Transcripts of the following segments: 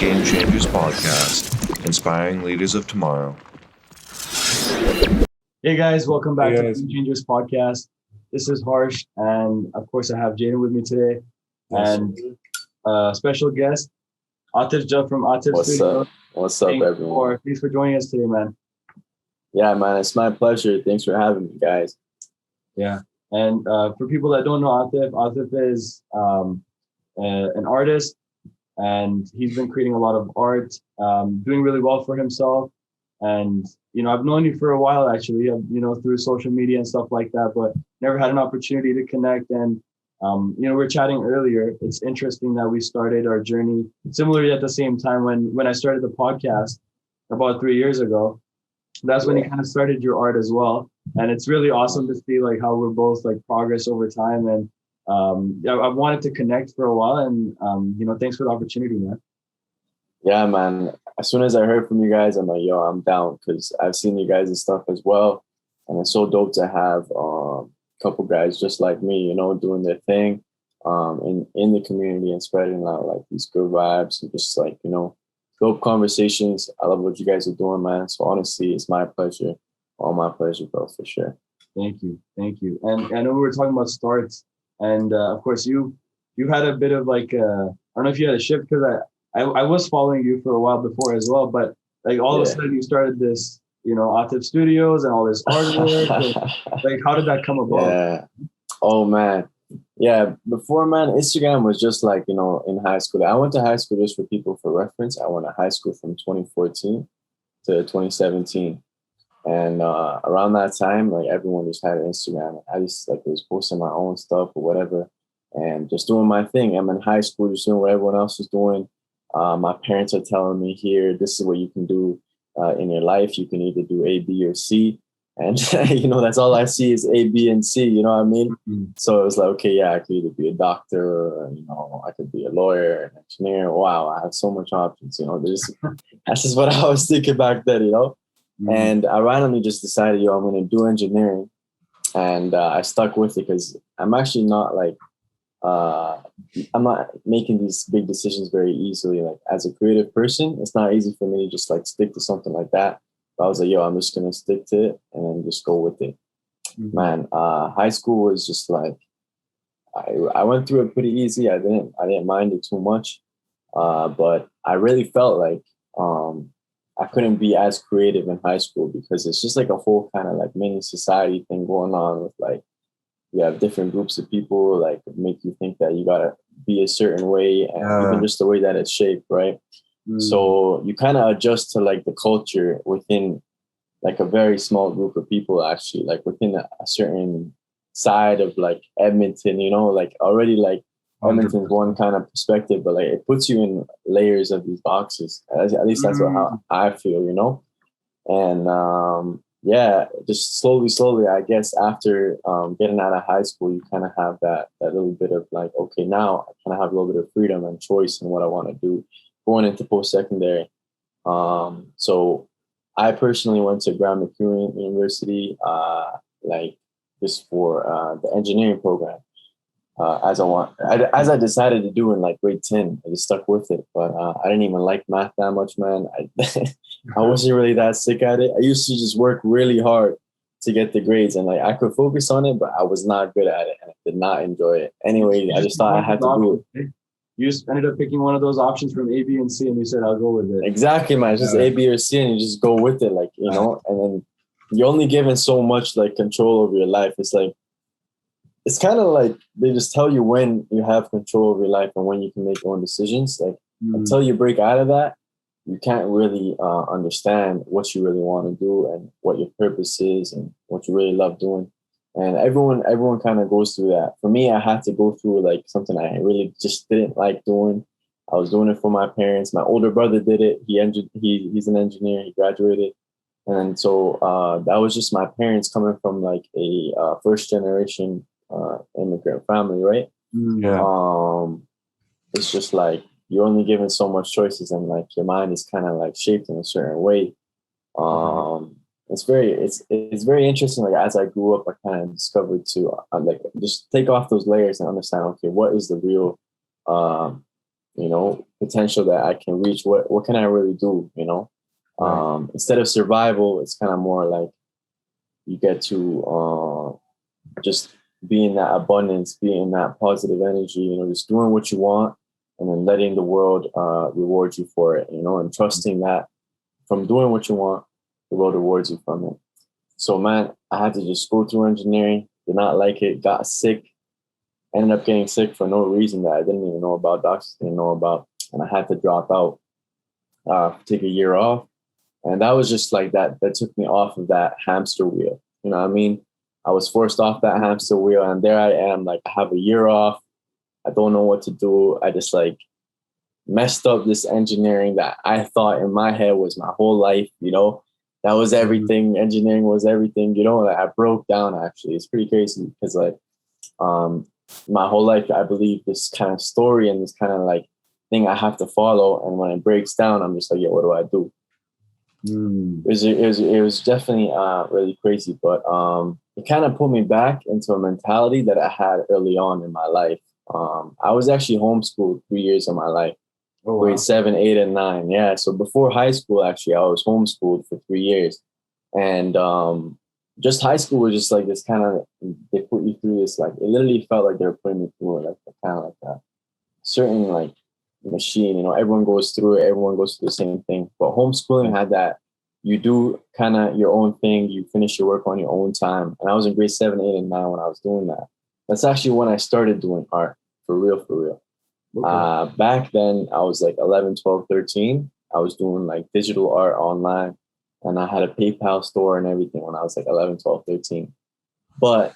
Game Changers Podcast, inspiring leaders of tomorrow. Hey guys, welcome back Hey to guys. Game Changers Podcast. This is Harsh, and of course I have Jaden with me today, and special guest Aatif Jutt from Aatif What's Studio. up? What's up, everyone? Thanks for joining us today, man. Yeah, man, it's my pleasure. Thanks for having me, guys. Yeah, and for people that don't know Aatif is an artist, and he's been creating a lot of art, doing really well for himself. And I've known you for a while, actually, through social media and stuff like that, but never had an opportunity to connect. And we were chatting earlier. It's interesting that we started our journey similarly at the same time when I started the podcast about 3 years ago. That's when you kind of started your art as well. And it's really awesome to see like how we're both like progress over time. And I've wanted to connect for a while, and thanks for the opportunity, man. Yeah, man. As soon as I heard from you guys, I'm like, yo, I'm down, because I've seen you guys' stuff as well. And it's so dope to have a couple guys just like me, doing their thing in the community and spreading out like these good vibes and just like, dope conversations. I love what you guys are doing, man. So honestly, it's my pleasure. All my pleasure, bro, for sure. Thank you. And I know we were talking about starts, and of course you had a bit of like I don't know if you had a shift, because I was following you for a while before as well, but like all of a sudden you started this, Aatif Studios and all this artwork. Like, how did that come about? Yeah. Oh, man. Yeah. Before, man, Instagram was just like, in high school. I went to high school, just for people for reference. I went to high school from 2014 to 2017. And around that time, like everyone just had an Instagram. I just like was posting my own stuff or whatever and just doing my thing. I'm in high school, just doing what everyone else was doing. My parents are telling me, here, this is what you can do in your life. You can either do A, B, or C. And, that's all I see is A, B, and C. You know what I mean? Mm-hmm. So it was like, okay, yeah, I could either be a doctor or, I could be a lawyer, an engineer. Wow, I have so much options. That's just what I was thinking back then, Mm-hmm. And I randomly just decided, I'm going to do engineering. And I stuck with it because I'm actually not like, I'm not making these big decisions very easily. Like as a creative person, it's not easy for me to just like stick to something like that. But I was like, I'm just going to stick to it and then just go with it. Mm-hmm. Man, high school was just like, I went through it pretty easy. I didn't mind it too much. But I really felt like, I couldn't be as creative in high school because it's just like a whole kind of like mini society thing going on with like, you have different groups of people like make you think that you gotta be a certain way, and even just the way that it's shaped, right? So you kind of adjust to like the culture within like a very small group of people, actually, like within a certain side of like Edmonton, like already like Edmonton's one kind of perspective, but like it puts you in layers of these boxes. At least that's how I feel, and just slowly, I guess after getting out of high school, you kind of have that little bit of like, okay, now I kind of have a little bit of freedom and choice in what I want to do going into post-secondary. So I personally went to Grand McEwen University, like just for the engineering program. As I decided to do in like grade 10, I just stuck with it. But I didn't even like math that much, man. I wasn't really that sick at it. I used to just work really hard to get the grades, and like I could focus on it, but I was not good at it, and I did not enjoy it. Anyway, I just thought I had to do it. You just ended up picking one of those options from A, B, and C, and you said, I'll go with it. Exactly, man. It's just A, B, or C, and you just go with it, like, and then you're only given so much like control over your life. It's kind of like they just tell you when you have control over your life and when you can make your own decisions. Like until you break out of that, you can't really understand what you really want to do and what your purpose is and what you really love doing. And everyone kind of goes through that. For me, I had to go through like something I really just didn't like doing. I was doing it for my parents. My older brother did it. He's an engineer. He graduated. And so that was just my parents coming from like a first generation immigrant family, right? It's just like you're only given so much choices, and like your mind is kind of like shaped in a certain way. It's very interesting. Like as I grew up, I kind of discovered to like just take off those layers and understand, okay, what is the real potential that I can reach. What can I really do? Right. Instead of survival, it's kind of more like you get to just be in that abundance, be in that positive energy, just doing what you want and then letting the world reward you for it, and trusting that from doing what you want, the world rewards you from it. So, man, I had to just go through engineering, did not like it, got sick, ended up getting sick for no reason that I didn't even know about, doctors didn't know about, and I had to drop out, take a year off. And that was just like that took me off of that hamster wheel. You know what I mean? I was forced off that hamster wheel, and there I am, like, I have a year off. I don't know what to do. I just like messed up this engineering that I thought in my head was my whole life, that was everything. Engineering was everything, like I broke down actually. It's pretty crazy because like my whole life I believe this kind of story and this kind of like thing I have to follow. And when it breaks down, I'm just like, what do I do? It was definitely really crazy, but it kind of put me back into a mentality that I had early on in my life. I was actually homeschooled 3 years of my life, grade 7, 8, and 9. Yeah, so before high school, actually, I was homeschooled for 3 years, and just high school was just like this kind of, they put you through this, like it literally felt like they were putting me through like kind of like a certain like machine. Everyone goes through it, everyone goes through the same thing. But homeschooling had that you do kind of your own thing, you finish your work on your own time. And I was in grade 7, 8, and 9 when I was doing that. That's actually when I started doing art for real. Okay. Back then, I was like 11, 12, 13. I was doing like digital art online, and I had a PayPal store and everything when I was like 11, 12, 13. But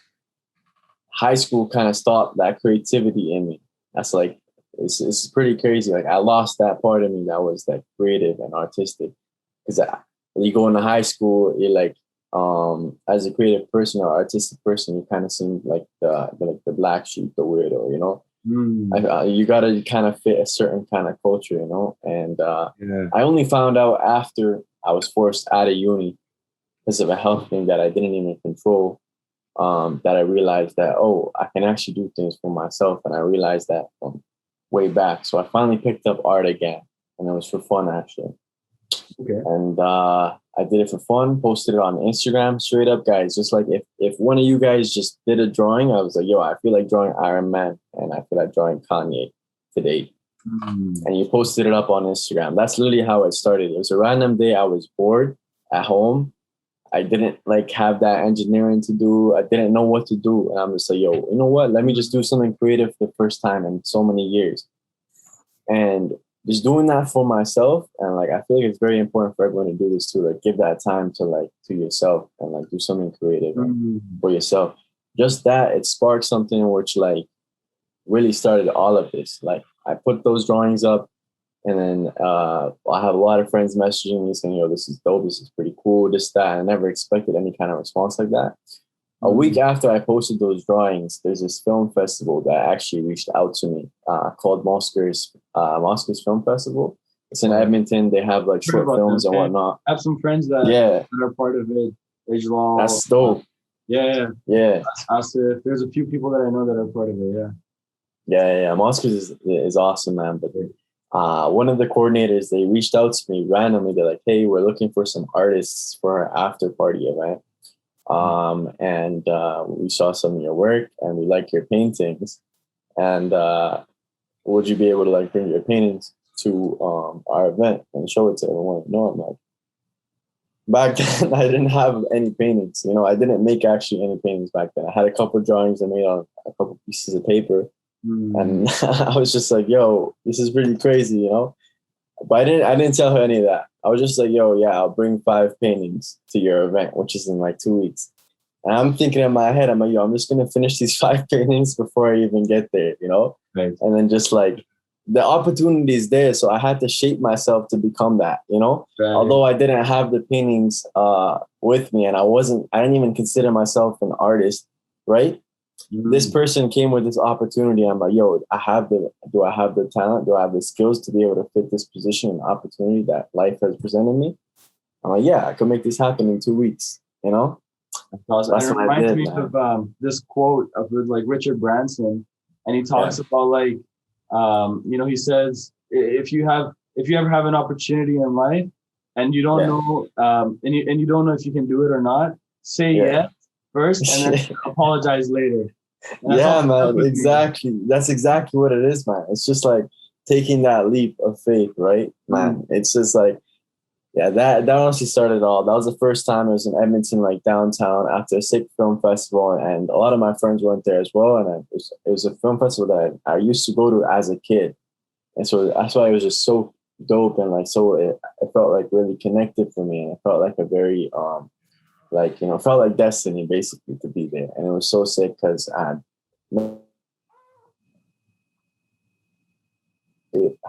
high school kind of stopped that creativity in me. That's like, it's pretty crazy. Like I lost that part of me that was like creative and artistic. Because when you go into high school, you're like, as a creative person or artistic person, you kind of seem like the black sheep, the weirdo, you got to kind of fit a certain kind of culture, and I only found out after I was forced out of uni because of a health thing that I didn't even control, that I realized that, I can actually do things for myself. And I realized that from way back. So I finally picked up art again, and it was for fun, actually. Okay. And I did it for fun, posted it on Instagram, straight up, guys. Just like if one of you guys just did a drawing, I was like, I feel like drawing Iron Man, and I feel like drawing Kanye today. And you posted it up on Instagram. That's literally how it started. It was a random day. I was bored at home. I didn't like have that engineering to do. I didn't know what to do. And I'm just like, you know what? Let me just do something creative for the first time in so many years. And just doing that for myself, and like I feel like it's very important for everyone to do this too. Like give that time to yourself and like do something creative for yourself. Just that, it sparked something which like really started all of this. Like I put those drawings up, and then I have a lot of friends messaging me saying, this is dope, this is pretty cool, this, that. I never expected any kind of response like that. A week after I posted those drawings, there's this film festival that actually reached out to me called Mosquers Film Festival. It's in Edmonton. They have like short films and whatnot. I have some friends that are part of it. That's dope. Yeah. Aatif. There's a few people that I know that are part of it. Yeah. Mosquers is awesome, man. But one of the coordinators, they reached out to me randomly. They're like, hey, we're looking for some artists for our after party event. And we saw some of your work and we like your paintings, and would you be able to like bring your paintings to our event and show it to everyone? I'm like, back then I didn't have any paintings, I didn't make actually any paintings back then. I had a couple of drawings I made on a couple pieces of paper, and I was just like, this is pretty crazy, But I didn't tell her any of that. I was just like, I'll bring 5 paintings to your event, which is in like 2 weeks. And I'm thinking in my head, I'm like, I'm just going to finish these 5 paintings before I even get there, Right. And then just like the opportunity is there. So I had to shape myself to become that, Right. Although I didn't have the paintings with me, and I didn't even consider myself an artist, right? This person came with this opportunity. I'm like, do I have the talent? Do I have the skills to be able to fit this position and opportunity that life has presented me? I'm like, I could make this happen in 2 weeks, That's what I did, of this quote of like Richard Branson, and he talks about like He says if you ever have an opportunity in life and you don't know and you don't know if you can do it or not, say yes first and then apologize later. Yeah, man, exactly. That's exactly what it is, man. It's just like taking that leap of faith, right, man? It's just like, yeah, that honestly started it all. That was the first time I was in Edmonton, like downtown, after a sick film festival, and a lot of my friends went there as well. And it was a film festival that I used to go to as a kid, and so that's why it was just so dope and like so it felt like really connected for me, and it felt like a very felt like destiny basically to be there, and it was so sick because I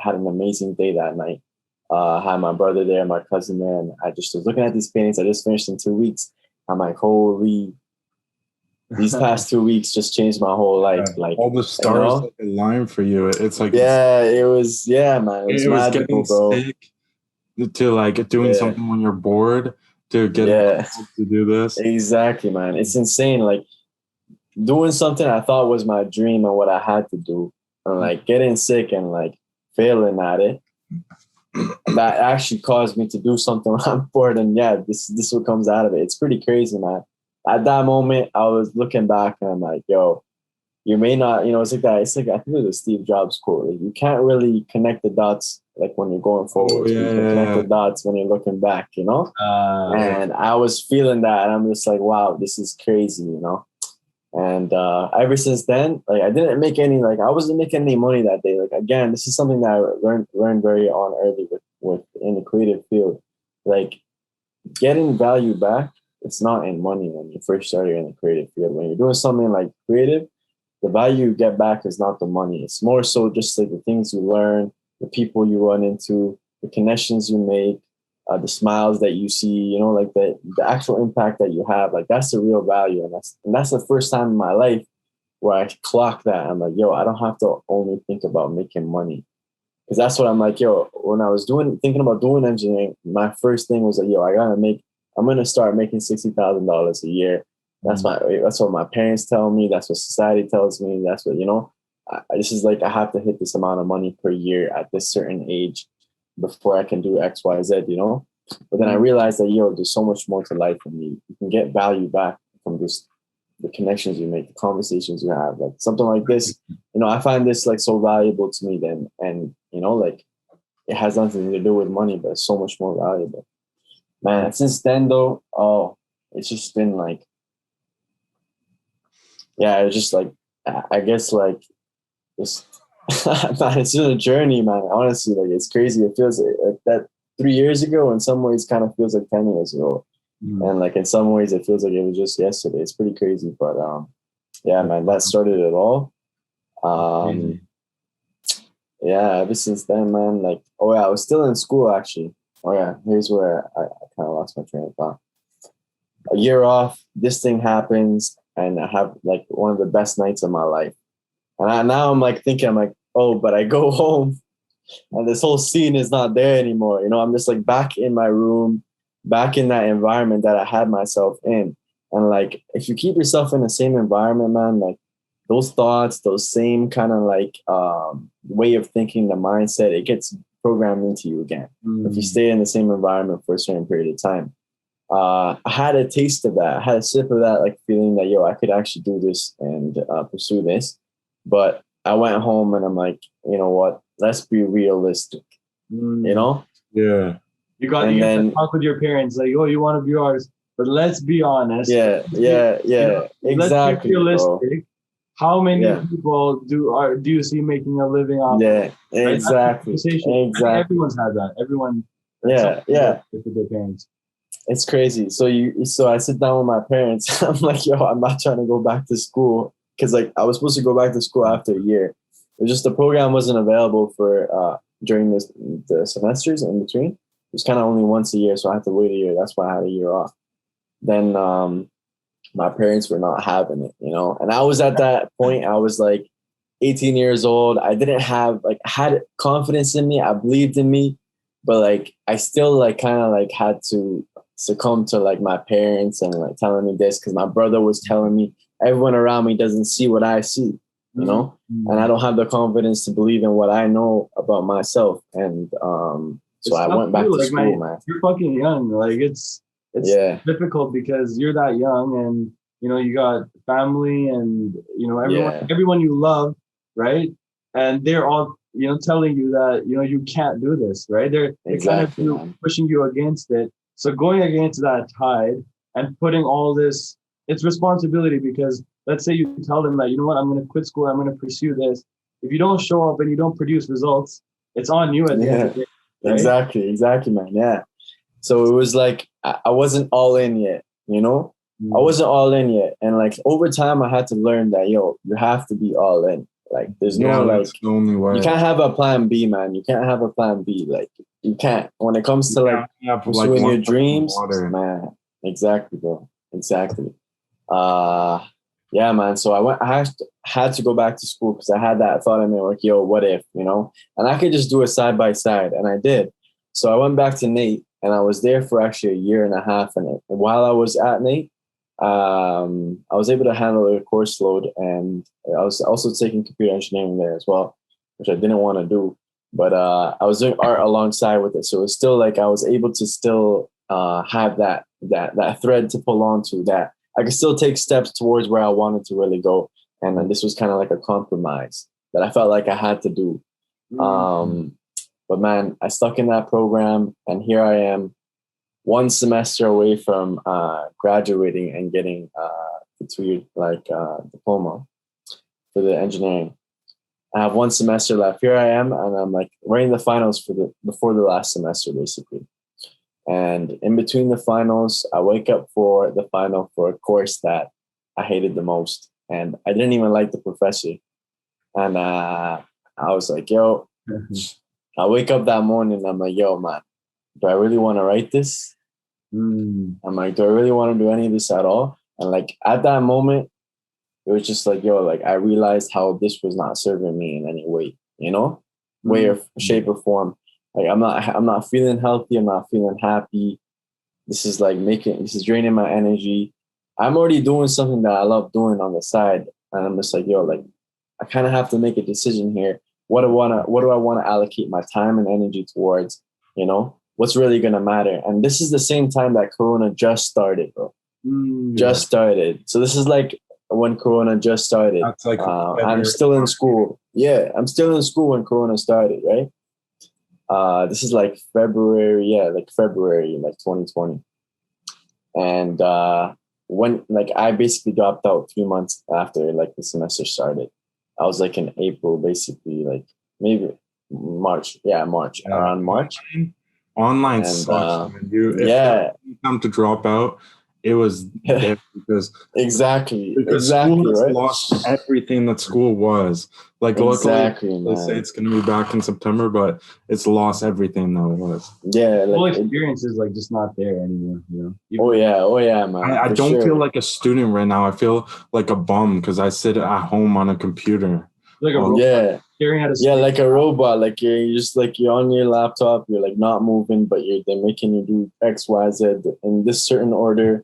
had an amazing day that night. Had my brother there, my cousin there, and I just was looking at these paintings I just finished in 2 weeks. I'm like, holy, these past 2 weeks just changed my whole life. Like all the stars that align for you. It's like it was man. It was magical, bro. Sick to like doing something when you're bored to get to do this. Exactly, man. It's insane. Like doing something I thought was my dream and what I had to do, and like getting sick and like failing at it. That actually caused me to do something when I'm bored, and this is what comes out of it. It's pretty crazy, man. At that moment, I was looking back and I'm like, yo, you may not, it's like that. It's like, I think it was a Steve Jobs quote. Like, you can't really connect the dots like when you're going forward. You can connect the dots when you're looking back, And I was feeling that, and I'm just like, wow, this is crazy, And ever since then, like I didn't make any, like I wasn't making any money that day. Like again, this is something that I learned very on early with in the creative field. Like getting value back, it's not in money when you first started in the creative field. When you're doing something like creative, the value you get back is not the money. It's more so just like the things you learn, the people you run into, the connections you make, the smiles that you see, like the actual impact that you have. Like that's the real value. And that's the first time in my life where I clock that. I'm like, yo, I don't have to only think about making money. Because that's what I'm like, yo, when I was thinking about doing engineering, my first thing was like, yo, I'm going to start making $60,000 a year. That's what my parents tell me. That's what society tells me. That's what, this is like, I have to hit this amount of money per year at this certain age before I can do X, Y, Z, But then I realized that, there's so much more to life for me. You can get value back from just the connections you make, the conversations you have. Like something like this, I find this like so valuable to me then. And, like it has nothing to do with money, but it's so much more valuable. Man, since then though, it's just been like, it's just like, I guess like just, man, it's just a journey, man. Honestly, like it's crazy. It feels like that 3 years ago. In some ways, kind of feels like 10 years ago, and like in some ways, it feels like it was just yesterday. It's pretty crazy, but man, that started it all. Ever since then, man. Like, I was still in school actually. Here's where I kind of lost my train of thought. A year off, this thing happens, and I have like one of the best nights of my life. And now I'm like thinking, but I go home and this whole scene is not there anymore. I'm just like back in my room, back in that environment that I had myself in. And like, if you keep yourself in the same environment, man, like those thoughts, those same kind of like way of thinking, the mindset, it gets programmed into you again. If you stay in the same environment for a certain period of time. I had a taste of that. I had a sip of that, like feeling that, I could actually do this and pursue this. But I went home and I'm like, you know what? Let's be realistic. Yeah. You got to talk with your parents, like, you want to be artist, but let's be honest. Yeah. Exactly. Let's be realistic. Bro. How many people do you see making a living off? Yeah, exactly. Everyone's had that. Everyone. With their parents. It's crazy. So I sit down with my parents. I'm like, yo, I'm not trying to go back to school. Because like I was supposed to go back to school after a year. It was just the program wasn't available for during the semesters in between. It was kind of only once a year, so I had to wait a year. That's why I had a year off. Then my parents were not having it, And I was at that point. I was like 18 years old. I didn't have I had confidence in me. I believed in me, but like I still like kind of like had to succumb to like my parents and like telling me this because my brother was telling me everyone around me doesn't see what I see. you know, and I don't have the confidence to believe in what I know about myself. And so I went back to school, man. You're fucking young. Like it's difficult because you're that young, and you know you got family, and you know everyone you love, right? And they're all telling you that you can't do this, right? They're kind of pushing you against it. So going against that tide and putting all this, it's responsibility, because let's say you tell them that, you know what, I'm going to quit school, I'm going to pursue this. If you don't show up and you don't produce results, it's on you at the end of the day. Right? Exactly, man. Yeah. So it was like, I wasn't all in yet, you know? I wasn't all in yet. And like over time, I had to learn that, you have to be all in. Like there's no like, the only way. You can't have a plan B, man. You can't have a plan B. Like you can't. When it comes to like pursuing your dreams, man. Exactly, bro. Exactly. Yeah, man. So I had to go back to school because I had that thought in me, like, yo, what if, and I could just do it side by side. And I did. So I went back to Nate, and I was there for actually a year and a half. And while I was at Nate, I was able to handle the course load, and I was also taking computer engineering there as well, which I didn't want to do. But I was doing art alongside with it. So it's still like I was able to still have that thread to pull on to, that I could still take steps towards where I wanted to really go. And then this was kind of like a compromise that I felt like I had to do. But man, I stuck in that program, and here I am, one semester away from graduating and getting the 2-year diploma for the engineering. I have one semester left. Here I am, and I'm like we're in the finals before the last semester, basically. And in between the finals, I wake up for the final for a course that I hated the most. And I didn't even like the professor. And I was like, yo, I wake up that morning and I'm like, yo, man, do I really want to write this? I'm like, do I really want to do any of this at all? And like at that moment, it was just like, yo, like I realized how this was not serving me in any way, way or shape or form. Like I'm not feeling healthy. I'm not feeling happy. This is draining my energy. I'm already doing something that I love doing on the side. And I'm just like, yo, like I kind of have to make a decision here. What do I want to allocate my time and energy towards? What's really going to matter? And this is the same time that Corona just started, bro. Just started. So this is like when Corona just started. That's like I'm still in school. Yeah, I'm still in school when Corona started, right? This is like February, like 2020. And when like I basically dropped out 3 months after like the semester started. I was like in April, basically, like maybe March. Yeah, March. Around March. Online sucks. If come to drop out, it was dead because exactly school has right? lost everything that school was. Like luckily they say it's gonna be back in September, but it's lost everything that it was. Yeah, the whole experience is like just not there anymore. Oh yeah, man. I don't feel like a student right now. I feel like a bum because I sit at home on a computer. Like a robot. Staring at a like a robot. Like you're just like you're on your laptop. You're like not moving, but they're making you do X, Y, Z in this certain order.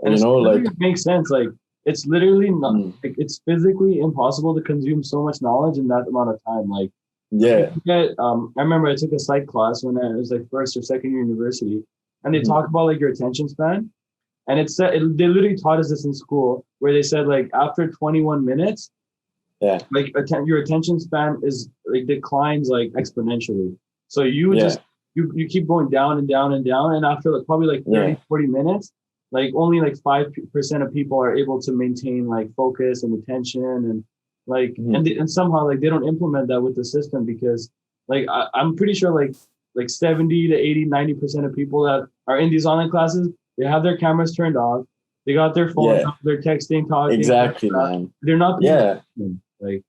And it makes sense. Like it's literally not. Like, it's physically impossible to consume so much knowledge in that amount of time. Like I remember I took a psych class when I was like first or second year university, and they talk about like your attention span, and they literally taught us this in school, where they said like after 21 minutes. Yeah, like your attention span is like declines like exponentially. So you just you keep going down and down and down, and after like probably like 30-40 minutes, like only like 5% of people are able to maintain like focus and attention, and like and somehow like they don't implement that with the system, because like I'm pretty sure like 70 to 80-90% of people that are in these online classes, they have their cameras turned off, they got their phones up, they're texting, talking. Exactly, man. They're not like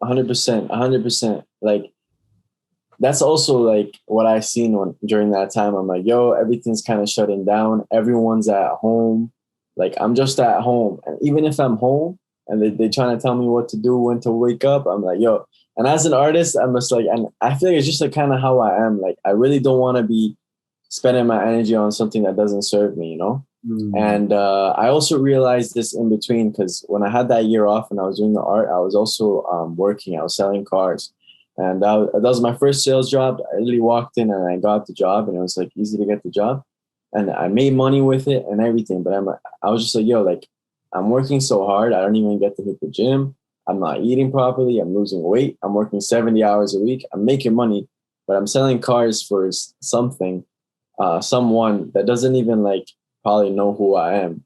100%. Like that's also like what I seen during that time. I'm like, yo, everything's kind of shutting down. Everyone's at home. Like I'm just at home, and even if I'm home and they trying to tell me what to do, when to wake up, I'm like, yo. And as an artist, I'm just like, and I feel like it's just like kind of how I am. Like I really don't want to be spending my energy on something that doesn't serve me, And I also realized this in between, because when I had that year off and I was doing the art, I was also working. I was selling cars. And that was my first sales job. I really walked in and I got the job, and it was like easy to get the job. And I made money with it and everything. But I was just like, yo, like, I'm working so hard. I don't even get to hit the gym. I'm not eating properly. I'm losing weight. I'm working 70 hours a week. I'm making money, but I'm selling cars for someone that doesn't even like probably know who I am.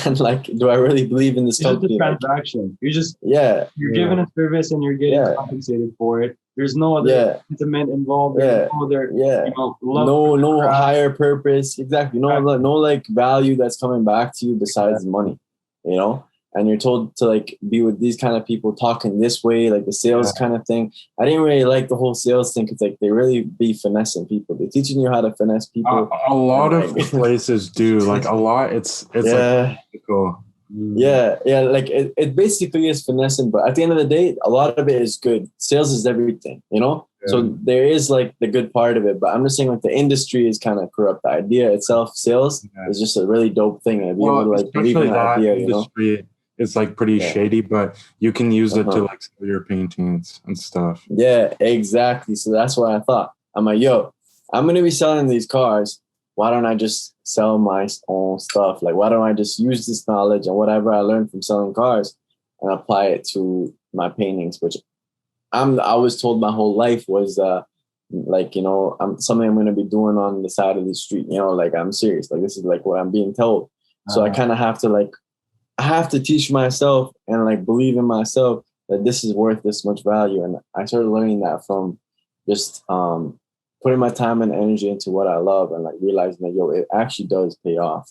And like, do I really believe in this company? It's just a transaction. You're Yeah. given a service and you're getting compensated for it. There's no other sentiment involved. There's no other, love no higher purpose. Exactly. No like value that's coming back to you besides money, you know? And you're told to like be with these kind of people talking this way, like the sales kind of thing. I didn't really like the whole sales thing, because like they really be finessing people. They're teaching you how to finesse people. A lot of places do, like a lot. It's like cool. Yeah, like it basically is finessing, but at the end of the day, a lot of it is good. Sales is everything, you know? Yeah. So there is like the good part of it, but I'm just saying like the industry is kind of corrupt. The idea itself, sales, is just a really dope thing. And be able to like believe in that idea, industry, you know? It's like pretty shady, but you can use it to like sell your paintings and stuff. Yeah, exactly. So that's what I thought. I'm like, yo, I'm going to be selling these cars. Why don't I just sell my own stuff? Like, why don't I just use this knowledge and whatever I learned from selling cars and apply it to my paintings, which I was told my whole life was like, you know, something I'm going to be doing on the side of the street. You know, like, I'm serious. Like, this is like what I'm being told. So I kind of have to like, I have to teach myself and like believe in myself that this is worth this much value. And I started learning that from just putting my time and energy into what I love, and like realizing that, yo, it actually does pay off.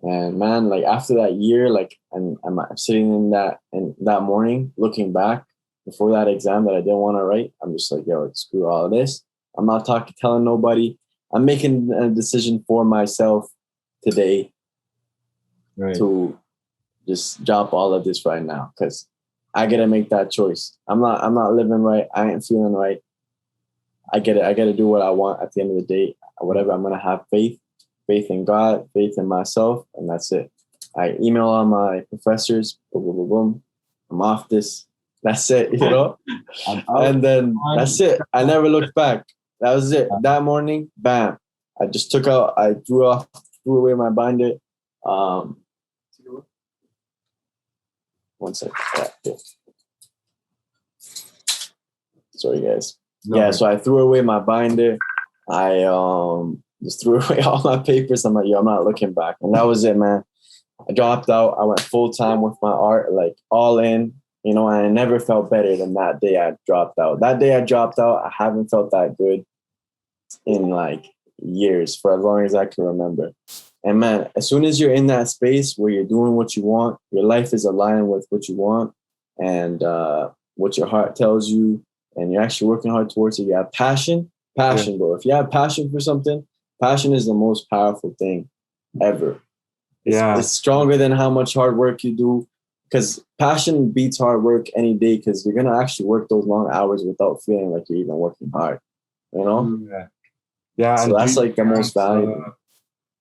And man, like after that year, like, and I'm sitting in that morning, looking back before that exam that I didn't want to write, I'm just like, yo, screw all of this. I'm not telling nobody. I'm making a decision for myself today to just drop all of this right now, because I gotta make that choice. I'm not living right. I ain't feeling right. I get it. I gotta do what I want at the end of the day. Whatever, I'm gonna have faith in God, faith in myself, and that's it. I email all my professors. Boom, boom, boom, boom. I'm off this. That's it, you know. And then that's it. I never looked back. That was it. That morning, bam. I just I threw away my binder. One second. Yeah. Sorry, guys. So I threw away my binder. I just threw away all my papers. I'm like, yo, I'm not looking back. And that was it, man. I dropped out. I went full time with my art, like all in, you know, and I never felt better than that day I dropped out. That day I dropped out, I haven't felt that good in like years, for as long as I can remember. And man, as soon as you're in that space where you're doing what you want, your life is aligned with what you want and what your heart tells you, and you're actually working hard towards it. You have passion, bro. If you have passion for something, passion is the most powerful thing ever. It's stronger than how much hard work you do, because passion beats hard work any day, because you're going to actually work those long hours without feeling like you're even working hard, you know? Yeah. So that's like the most valuable.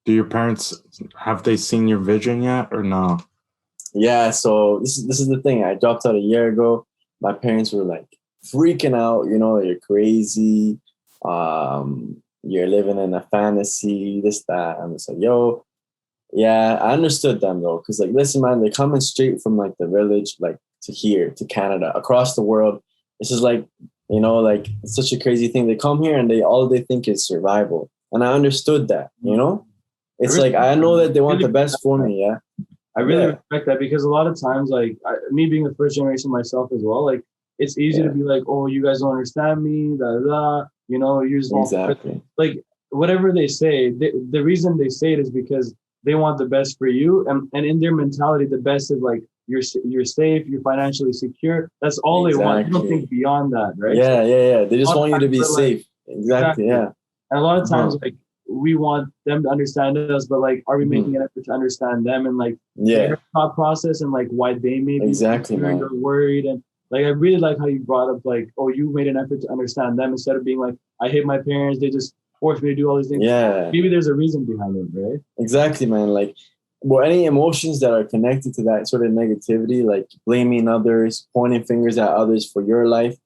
Do your parents, have they seen your vision yet or no? Yeah, so this is the thing. I dropped out a year ago. My parents were like freaking out, you know, you're crazy. You're living in a fantasy, this, that. I'm just like, yo, yeah, I understood them though. Cause like, listen, man, they're coming straight from like the village, like to here, to Canada, across the world. This is like, you know, like it's such a crazy thing. They come here and all they think is survival. And I understood that, you know? It's like, I know that they want the best for me, yeah. I really respect that, because a lot of times, like me being a first generation myself as well, like it's easy to be like, oh, you guys don't understand me, you know, you just like whatever they say. The reason they say it is because they want the best for you, and in their mentality, the best is like you're safe, you're financially secure. That's all they want. You don't think beyond that, right? Yeah. They just want you to be safe. Exactly. Yeah. And a lot of times, like, we want them to understand us, but like, are we making an effort to understand them and like their thought process and like why they may be worried? And like, I really like how you brought up like, oh, you made an effort to understand them instead of being like, I hate my parents, they just forced me to do all these things. Yeah, maybe there's a reason behind it, right? Exactly, man. Like, well, any emotions that are connected to that sort of negativity, like blaming others, pointing fingers at others for your life,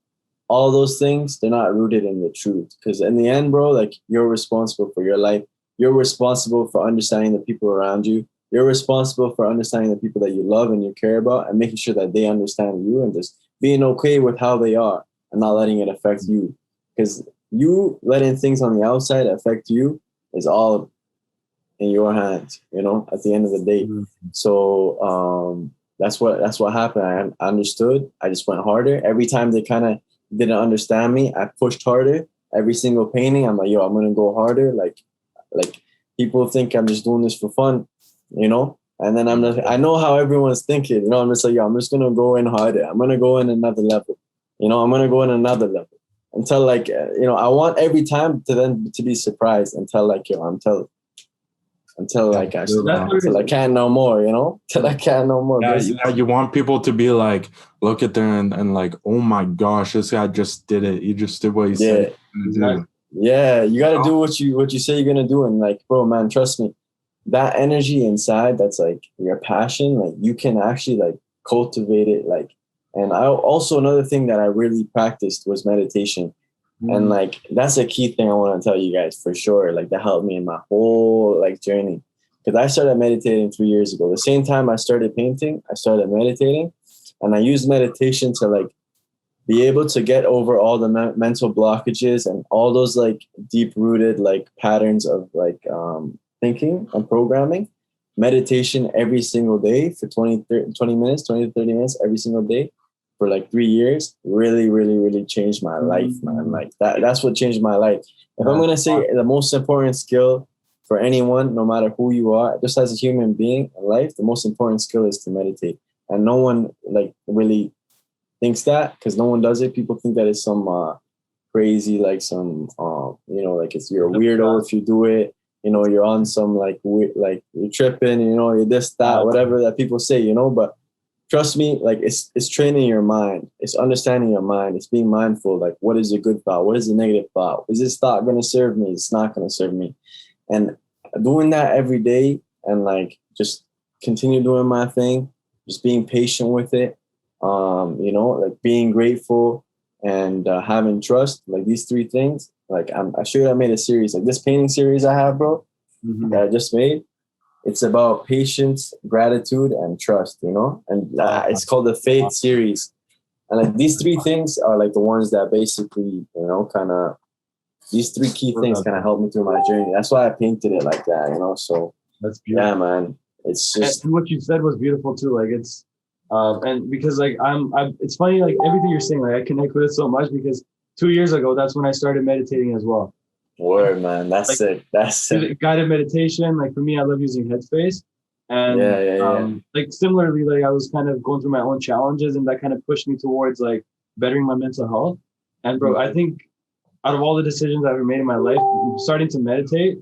all those things, they're not rooted in the truth. Because in the end, bro, like you're responsible for your life. You're responsible for understanding the people around you. You're responsible for understanding the people that you love and you care about and making sure that they understand you and just being okay with how they are and not letting it affect you. Because you letting things on the outside affect you is all in your hands, you know, at the end of the day. Mm-hmm. So that's what happened. I understood. I just went harder. Every time they kind of didn't understand me, I pushed harder. Every single painting, I'm like, yo, I'm gonna go harder. Like people think I'm just doing this for fun, you know? And then I know how everyone's thinking, you know, I'm just like, yo, I'm just gonna go in harder. I'm gonna go in another level. You know, I'm gonna go in another level until like, you know, I want every time to be surprised until like, yo, until like until I can't no more, you know? Till I can't no more. Yeah, you want people to be like, look at them and like, oh my gosh, this guy just did it. He just did what he said he was gonna do. Yeah, you gotta do what you say you're gonna do. And like, bro, man, trust me, that energy inside, that's like your passion, like you can actually like cultivate it. Like, and I also, another thing that I really practiced was meditation. And like, that's a key thing I want to tell you guys for sure. Like that helped me in my whole like journey. Because I started meditating 3 years ago. The same time I started painting, I started meditating. And I used meditation to like be able to get over all the mental blockages and all those like deep rooted like patterns of like thinking and programming. Meditation every single day for 20 to 30 minutes every single day for like 3 years really, really, really changed my life, man. Like that's what changed my life. If I'm gonna say the most important skill for anyone, no matter who you are, just as a human being in life, the most important skill is to meditate. And no one like really thinks that, because no one does it. People think that it's some crazy, like some you know, like you're a weirdo if you do it. You know, you're on some like like you're tripping. You know, you're this, that, whatever that people say. You know, but trust me, like it's training your mind. It's understanding your mind. It's being mindful. Like, what is a good thought? What is a negative thought? Is this thought going to serve me? It's not going to serve me. And doing that every day and like just continue doing my thing, just being patient with it. You know, like being grateful and having trust. Like these three things. Like I sure I made a series like this painting series I have, bro, that I just made. It's about patience, gratitude, and trust, you know? And it's called the Faith series. And like these three things are like the ones that basically, you know, kind of, these three key things kind of helped me through my journey. That's why I painted it like that, you know? So that's beautiful. Yeah, man. It's just. And what you said was beautiful too. Like it's, and because like it's funny, like everything you're saying, like I connect with it so much because 2 years ago, that's when I started meditating as well. Word, man. That's like, sick. That's sick. Guided meditation. Like for me, I love using Headspace. And like similarly, like I was kind of going through my own challenges and that kind of pushed me towards like bettering my mental health. And bro, I think out of all the decisions I've ever made in my life, starting to meditate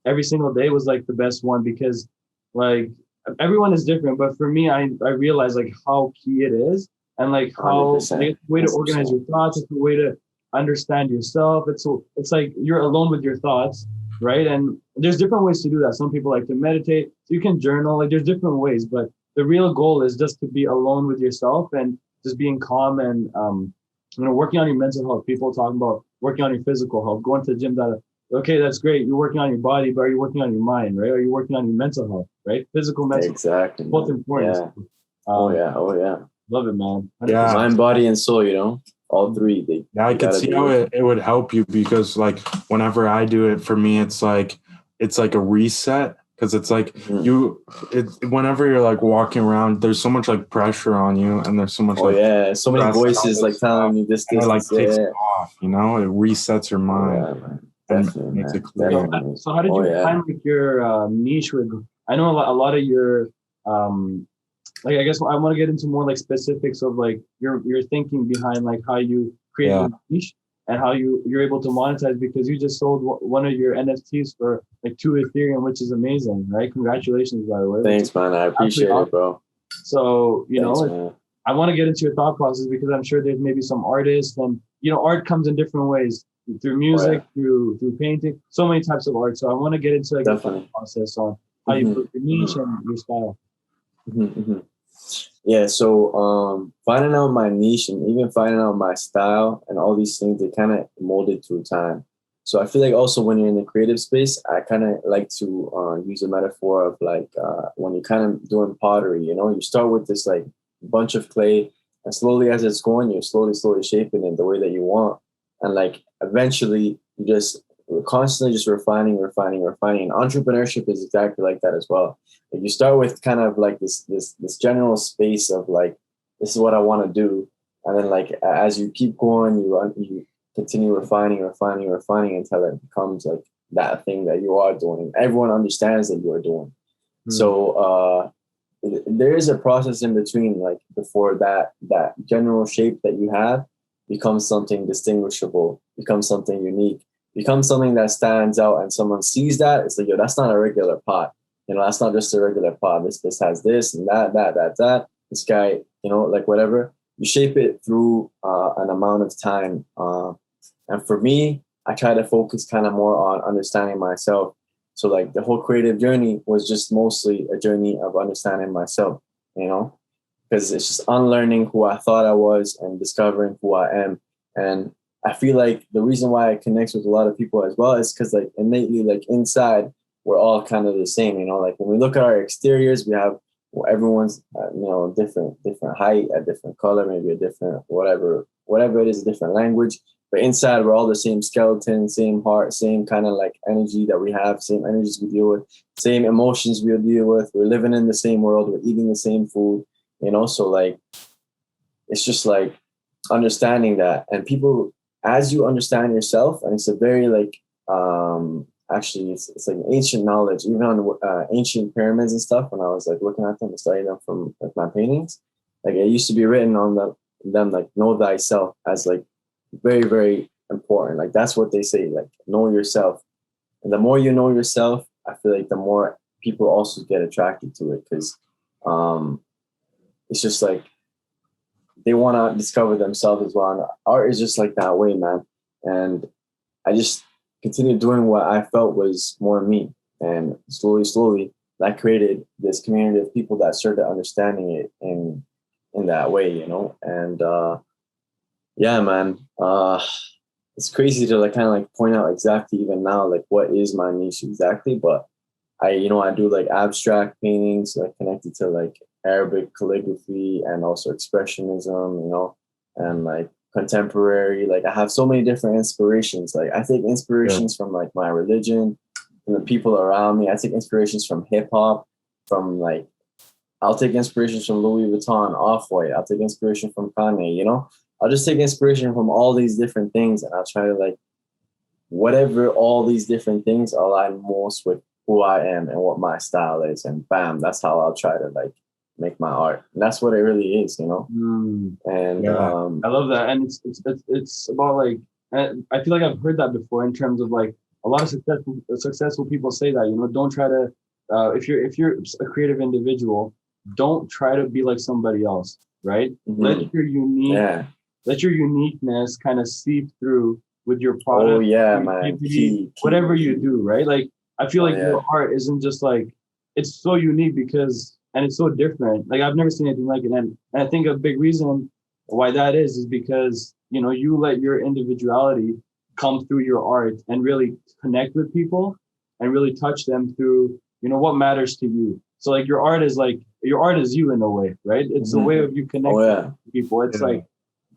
every single day was like the best one because like everyone is different. But for me, I realized like how key it is and like how it's a way to organize your thoughts. It's a way to understand yourself. It's like you're alone with your thoughts, right? And there's different ways to do that. Some people like to meditate. So you can journal. Like there's different ways, but the real goal is just to be alone with yourself and just being calm and you know, working on your mental health. People talking about working on your physical health, going to the gym. Okay, that's great. You're working on your body, but are you working on your mind, right? Are you working on your mental health, right? Physical, mental, exactly. Both important. Yeah. Oh yeah. Love it, man. 100%. Yeah, mind, body, and soul. You know. All three. I could see how it would help you because like whenever I do it, for me, it's like a reset because it's like whenever you're like walking around, there's so much like pressure on you and there's so much so many voices like telling you this, it like takes it off, you know, it resets your mind. Definitely, makes it clear. So how did you find like your niche with? I know a lot of your like I guess I want to get into more like specifics of like your thinking behind like how you create a niche and how you're able to monetize because you just sold one of your NFTs for like 2 Ethereum, which is amazing, right? Congratulations, by the way. Thanks, man. I appreciate it, bro. So I want to get into your thought process because I'm sure there's maybe some artists and you know art comes in different ways through music, through painting, so many types of art. So I want to get into like the thought process on how you build your niche and your style. Yeah, so finding out my niche and even finding out my style and all these things, they kind of molded through time. So I feel like also when you're in the creative space, I kind of like to use a metaphor of like when you're kind of doing pottery, you know, you start with this like bunch of clay, and slowly as it's going, you're slowly shaping it the way that you want. And like eventually you just constantly just refining. And entrepreneurship is exactly like that as well. Like you start with kind of like this general space of like, this is what I want to do. And then like as you keep going, you continue refining until it becomes like that thing that you are doing. Everyone understands that you are doing. So there is a process in between, like before that general shape that you have becomes something distinguishable, becomes something unique, becomes something that stands out, and someone sees that, it's like, yo, that's not a regular pot. You know, that's not just a regular pot. This has this and that. This guy, you know, like whatever. You shape it through an amount of time. And for me, I try to focus kind of more on understanding myself. So like the whole creative journey was just mostly a journey of understanding myself, you know, because it's just unlearning who I thought I was and discovering who I am. And I feel like the reason why I connect with a lot of people as well is because like innately, like inside, we're all kind of the same, you know, like when we look at our exteriors, we have everyone's, you know, different height, a different color, maybe a different, whatever it is, a different language. But inside, we're all the same skeleton, same heart, same kind of like energy that we have, same energies we deal with, same emotions we deal with. We're living in the same world. We're eating the same food, you know? So like, it's just like understanding that. And people, as you understand yourself, and it's a very like, actually, it's like ancient knowledge, even on ancient pyramids and stuff. When I was like looking at them and studying them from like my paintings, like it used to be written on them like know thyself as like very, very important. Like that's what they say, like know yourself. And the more you know yourself, I feel like the more people also get attracted to it, because it's just like they want to discover themselves as well. And art is just like that way, man. And I just continued doing what I felt was more me. And slowly, that created this community of people that started understanding it in that way, you know? And yeah, man, it's crazy to like kind of like point out exactly even now, like what is my niche exactly. But I do like abstract paintings, like connected to like Arabic calligraphy and also expressionism, you know, and like contemporary. Like I have so many different inspirations. Like I take inspirations from like my religion and the people around me. I take inspirations from hip hop, from like, I'll take inspirations from Louis Vuitton, Off-White. I'll take inspiration from Kanye, you know. I'll just take inspiration from all these different things, and I'll try to like, whatever all these different things align most with who I am and what my style is, and bam, that's how I'll try to like make my art. And that's what it really is, you know. And I love that. And it's about like, I feel like I've heard that before in terms of like a lot of successful people say that, you know, don't try to if you're a creative individual, don't try to be like somebody else, right? Let your uniqueness kind of seep through with your product. Oh yeah, man. Whatever you do, right? Like I feel like your art isn't just like, it's so unique because, and it's so different. Like I've never seen anything like it. And I think a big reason why that is because, you know, you let your individuality come through your art and really connect with people and really touch them through, you know, what matters to you. So like your art is you in a way, right? It's a way of you connecting with people. It's like,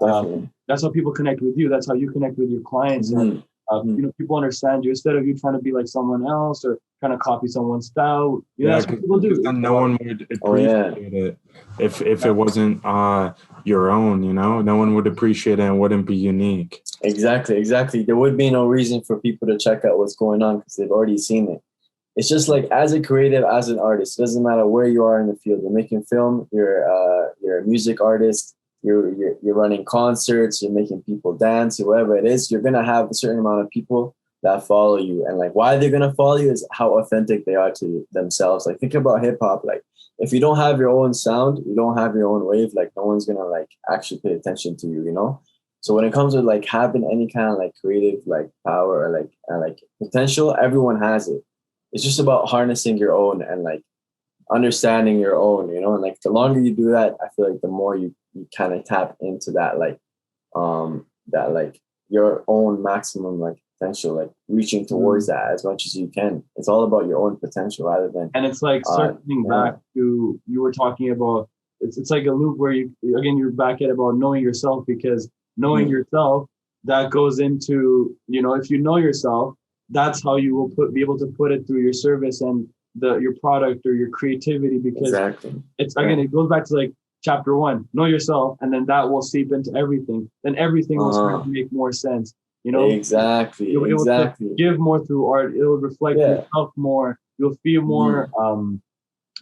that's how people connect with you. That's how you connect with your clients. And, you know, people understand you instead of you trying to be like someone else or trying to copy someone's style. You know, that's what people do. And no one would appreciate it if it wasn't your own, you know? No one would appreciate it and wouldn't be unique. Exactly. There would be no reason for people to check out what's going on because they've already seen it. It's just like as a creative, as an artist, it doesn't matter where you are in the field. You're making film, you're a music artist, you're running concerts, you're making people dance, whoever it is, you're gonna have a certain amount of people that follow you. And like why they're gonna follow you is how authentic they are to themselves. Like think about hip hop. Like if you don't have your own sound, you don't have your own wave, like no one's gonna like actually pay attention to you, you know? So when it comes to like having any kind of like creative like power or like potential, everyone has it. it's just about harnessing your own and like understanding your own, you know, and like the longer you do that, I feel like the more you kind of tap into that like your own maximum like potential, like reaching towards that as much as you can. It's all about your own potential rather than. And it's like circling back to, you were talking about, it's like a loop where you're back at about knowing yourself, because knowing yourself, that goes into, you know, if you know yourself, that's how you will be able to put it through your service and your product or your creativity, because it's again, it goes back to like chapter 1, know yourself, and then that will seep into everything. Then everything will start to make more sense. You know, you'll be able to give more through art. It will reflect yourself more. You'll feel more,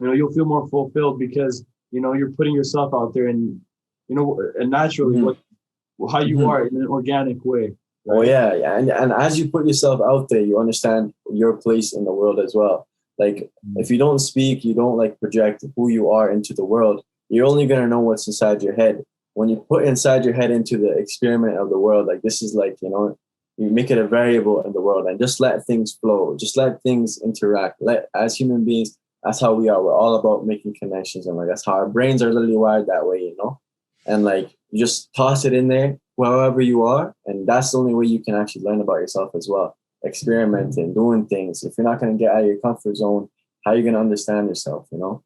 you know, you'll feel more fulfilled because, you know, you're putting yourself out there, and, you know, and naturally how you are in an organic way. Right? Oh yeah. And as you put yourself out there, you understand your place in the world as well. Like if you don't speak, you don't like project who you are into the world, you're only going to know what's inside your head. When you put inside your head into the experiment of the world, like this is like, you know, you make it a variable in the world and just let things flow, just let things interact. As human beings, that's how we are. We're all about making connections, and like that's how our brains are literally wired that way, you know? And like you just toss it in there wherever you are, and that's the only way you can actually learn about yourself as well. Experimenting, doing things. If you're not going to get out of your comfort zone, how are you going to understand yourself, you know?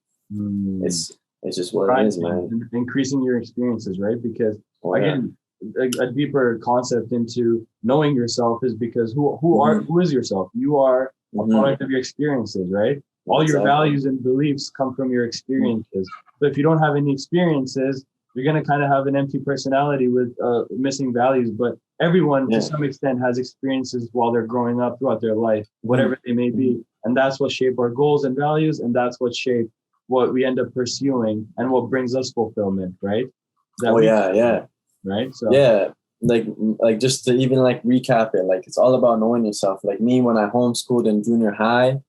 It's just what it is, man. Increasing your experiences, right? Because again, a deeper concept into knowing yourself is because who is yourself? You are a product of your experiences, right? All your values and beliefs come from your experiences. So if you don't have any experiences, you're going to kind of have an empty personality with missing values. But everyone, to some extent, has experiences while they're growing up throughout their life, whatever they may be. And that's what shape our goals and values. And that's what shape what we end up pursuing and what brings us fulfillment, right? Right? So like just to even like recap it, like it's all about knowing yourself. Like me, when I homeschooled in junior high,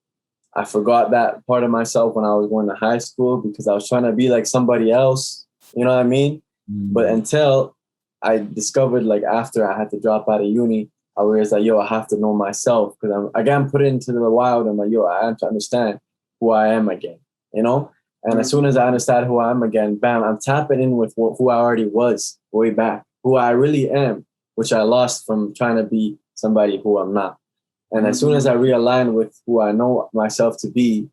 I forgot that part of myself when I was going to high school because I was trying to be like somebody else. You know what I mean? But until I discovered, like after I had to drop out of uni, I realized like, I have to know myself, because I'm put into the wild. I'm like, I have to understand who I am again, you know? And as soon as I understand who I am again, bam, I'm tapping in with who I already was way back, who I really am, which I lost from trying to be somebody who I'm not. And as soon as I realign with who I know myself to be,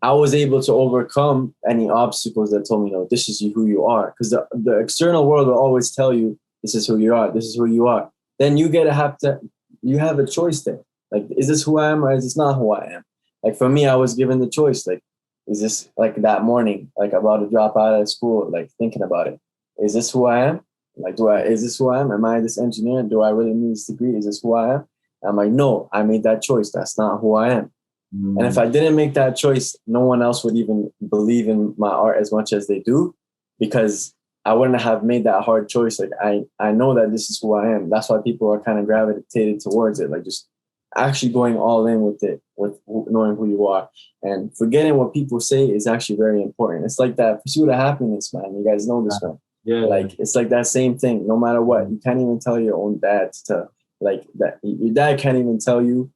I was able to overcome any obstacles that told me, no, this is who you are. Because the external world will always tell you, this is who you are. This is who you are. Then you have a choice there. Like, is this who I am or is this not who I am? Like for me, I was given the choice. Like, is this like that morning, like about to drop out of school, like thinking about it. Is this who I am? Like, is this who I am? Am I this engineer? Do I really need this degree? Is this who I am? I'm like, no, I made that choice. That's not who I am. And if I didn't make that choice, no one else would even believe in my art as much as they do, because I wouldn't have made that hard choice. Like I know that this is who I am. That's why people are kind of gravitated towards it. Like just actually going all in with it, with knowing who you are, and forgetting what people say is actually very important. It's like that pursuit of happiness, man. You guys know this one. Yeah. Like it's like that same thing. No matter what, you can't even tell your own dad to like that. Your dad can't even tell you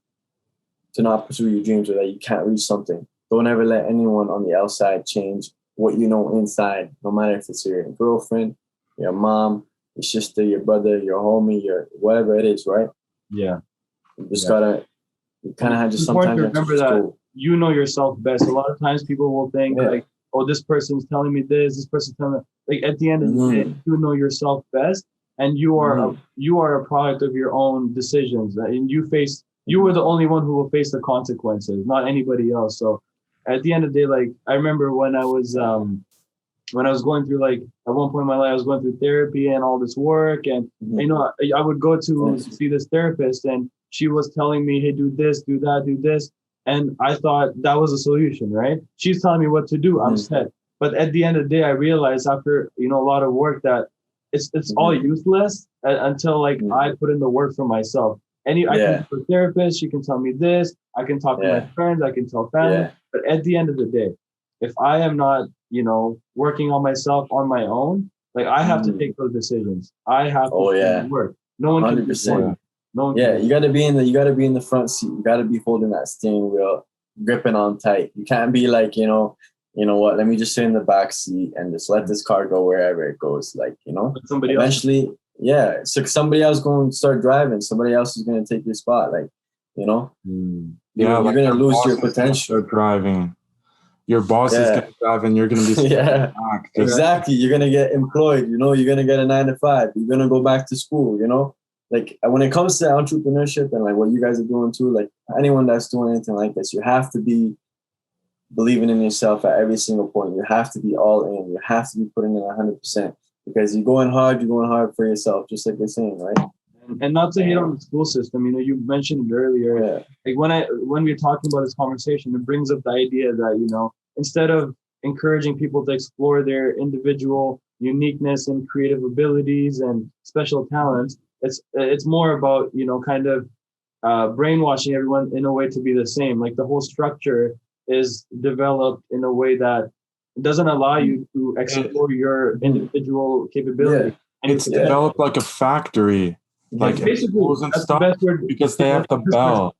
to not pursue your dreams or that you can't reach something. Don't ever let anyone on the outside change what you know inside, no matter if it's your girlfriend, your mom, your sister, your brother, your homie, your whatever it is, right? Yeah. You just gotta, you kind of have just sometimes sometimes remember that you know yourself best. A lot of times people will think like, oh, this person's telling me this person's telling me, like at the end of the day, you know yourself best, and you are a product of your own decisions, and you were the only one who will face the consequences, not anybody else. So at the end of the day, like I remember when I was going through, like at one point in my life, I was going through therapy and all this work, and you know, I would go to see this therapist, and she was telling me, hey, do this, do that, do this. And I thought that was a solution, right? She's telling me what to do. I'm set. But at the end of the day, I realized after, you know, a lot of work that it's all useless until like I put in the work for myself. I can go to a therapist, she can tell me this, I can talk to my friends, I can tell family. But at the end of the day, if I am not, you know, working on myself on my own, like I have to take those decisions. I have to do the work. No one can do it for me. No, Yeah, you gotta be in the front seat. You gotta be holding that steering wheel, gripping on tight. You can't be like, you know what, let me just sit in the back seat and just let this car go wherever it goes. Like, somebody eventually, yeah, so somebody else going to start driving. Somebody else is going to take your spot. Like, else. Yeah, you're like going to your lose boss your is gonna potential. start driving. Your boss is Yeah. going to drive, and you're going to be sitting Yeah, back. exactly. You're going to get employed. You're going to get a 9 to 5. You're going to go back to school, Like when it comes to entrepreneurship and like what you guys are doing too, like anyone that's doing anything like this, you have to be believing in yourself at every single point. You have to be all in. You have to be putting in 100% because you're going hard for yourself, just like you're saying, right? And not to hate on the school system, you mentioned it earlier. Yeah. Like when we're talking about this conversation, it brings up the idea that, instead of encouraging people to explore their individual uniqueness and creative abilities and special talents, it's more about, kind of brainwashing everyone in a way to be the same. Like the whole structure is developed in a way that doesn't allow you to explore your individual capability. Yeah. And It's developed like a factory, like basically schools and that's stuff, the best word because they have the bell.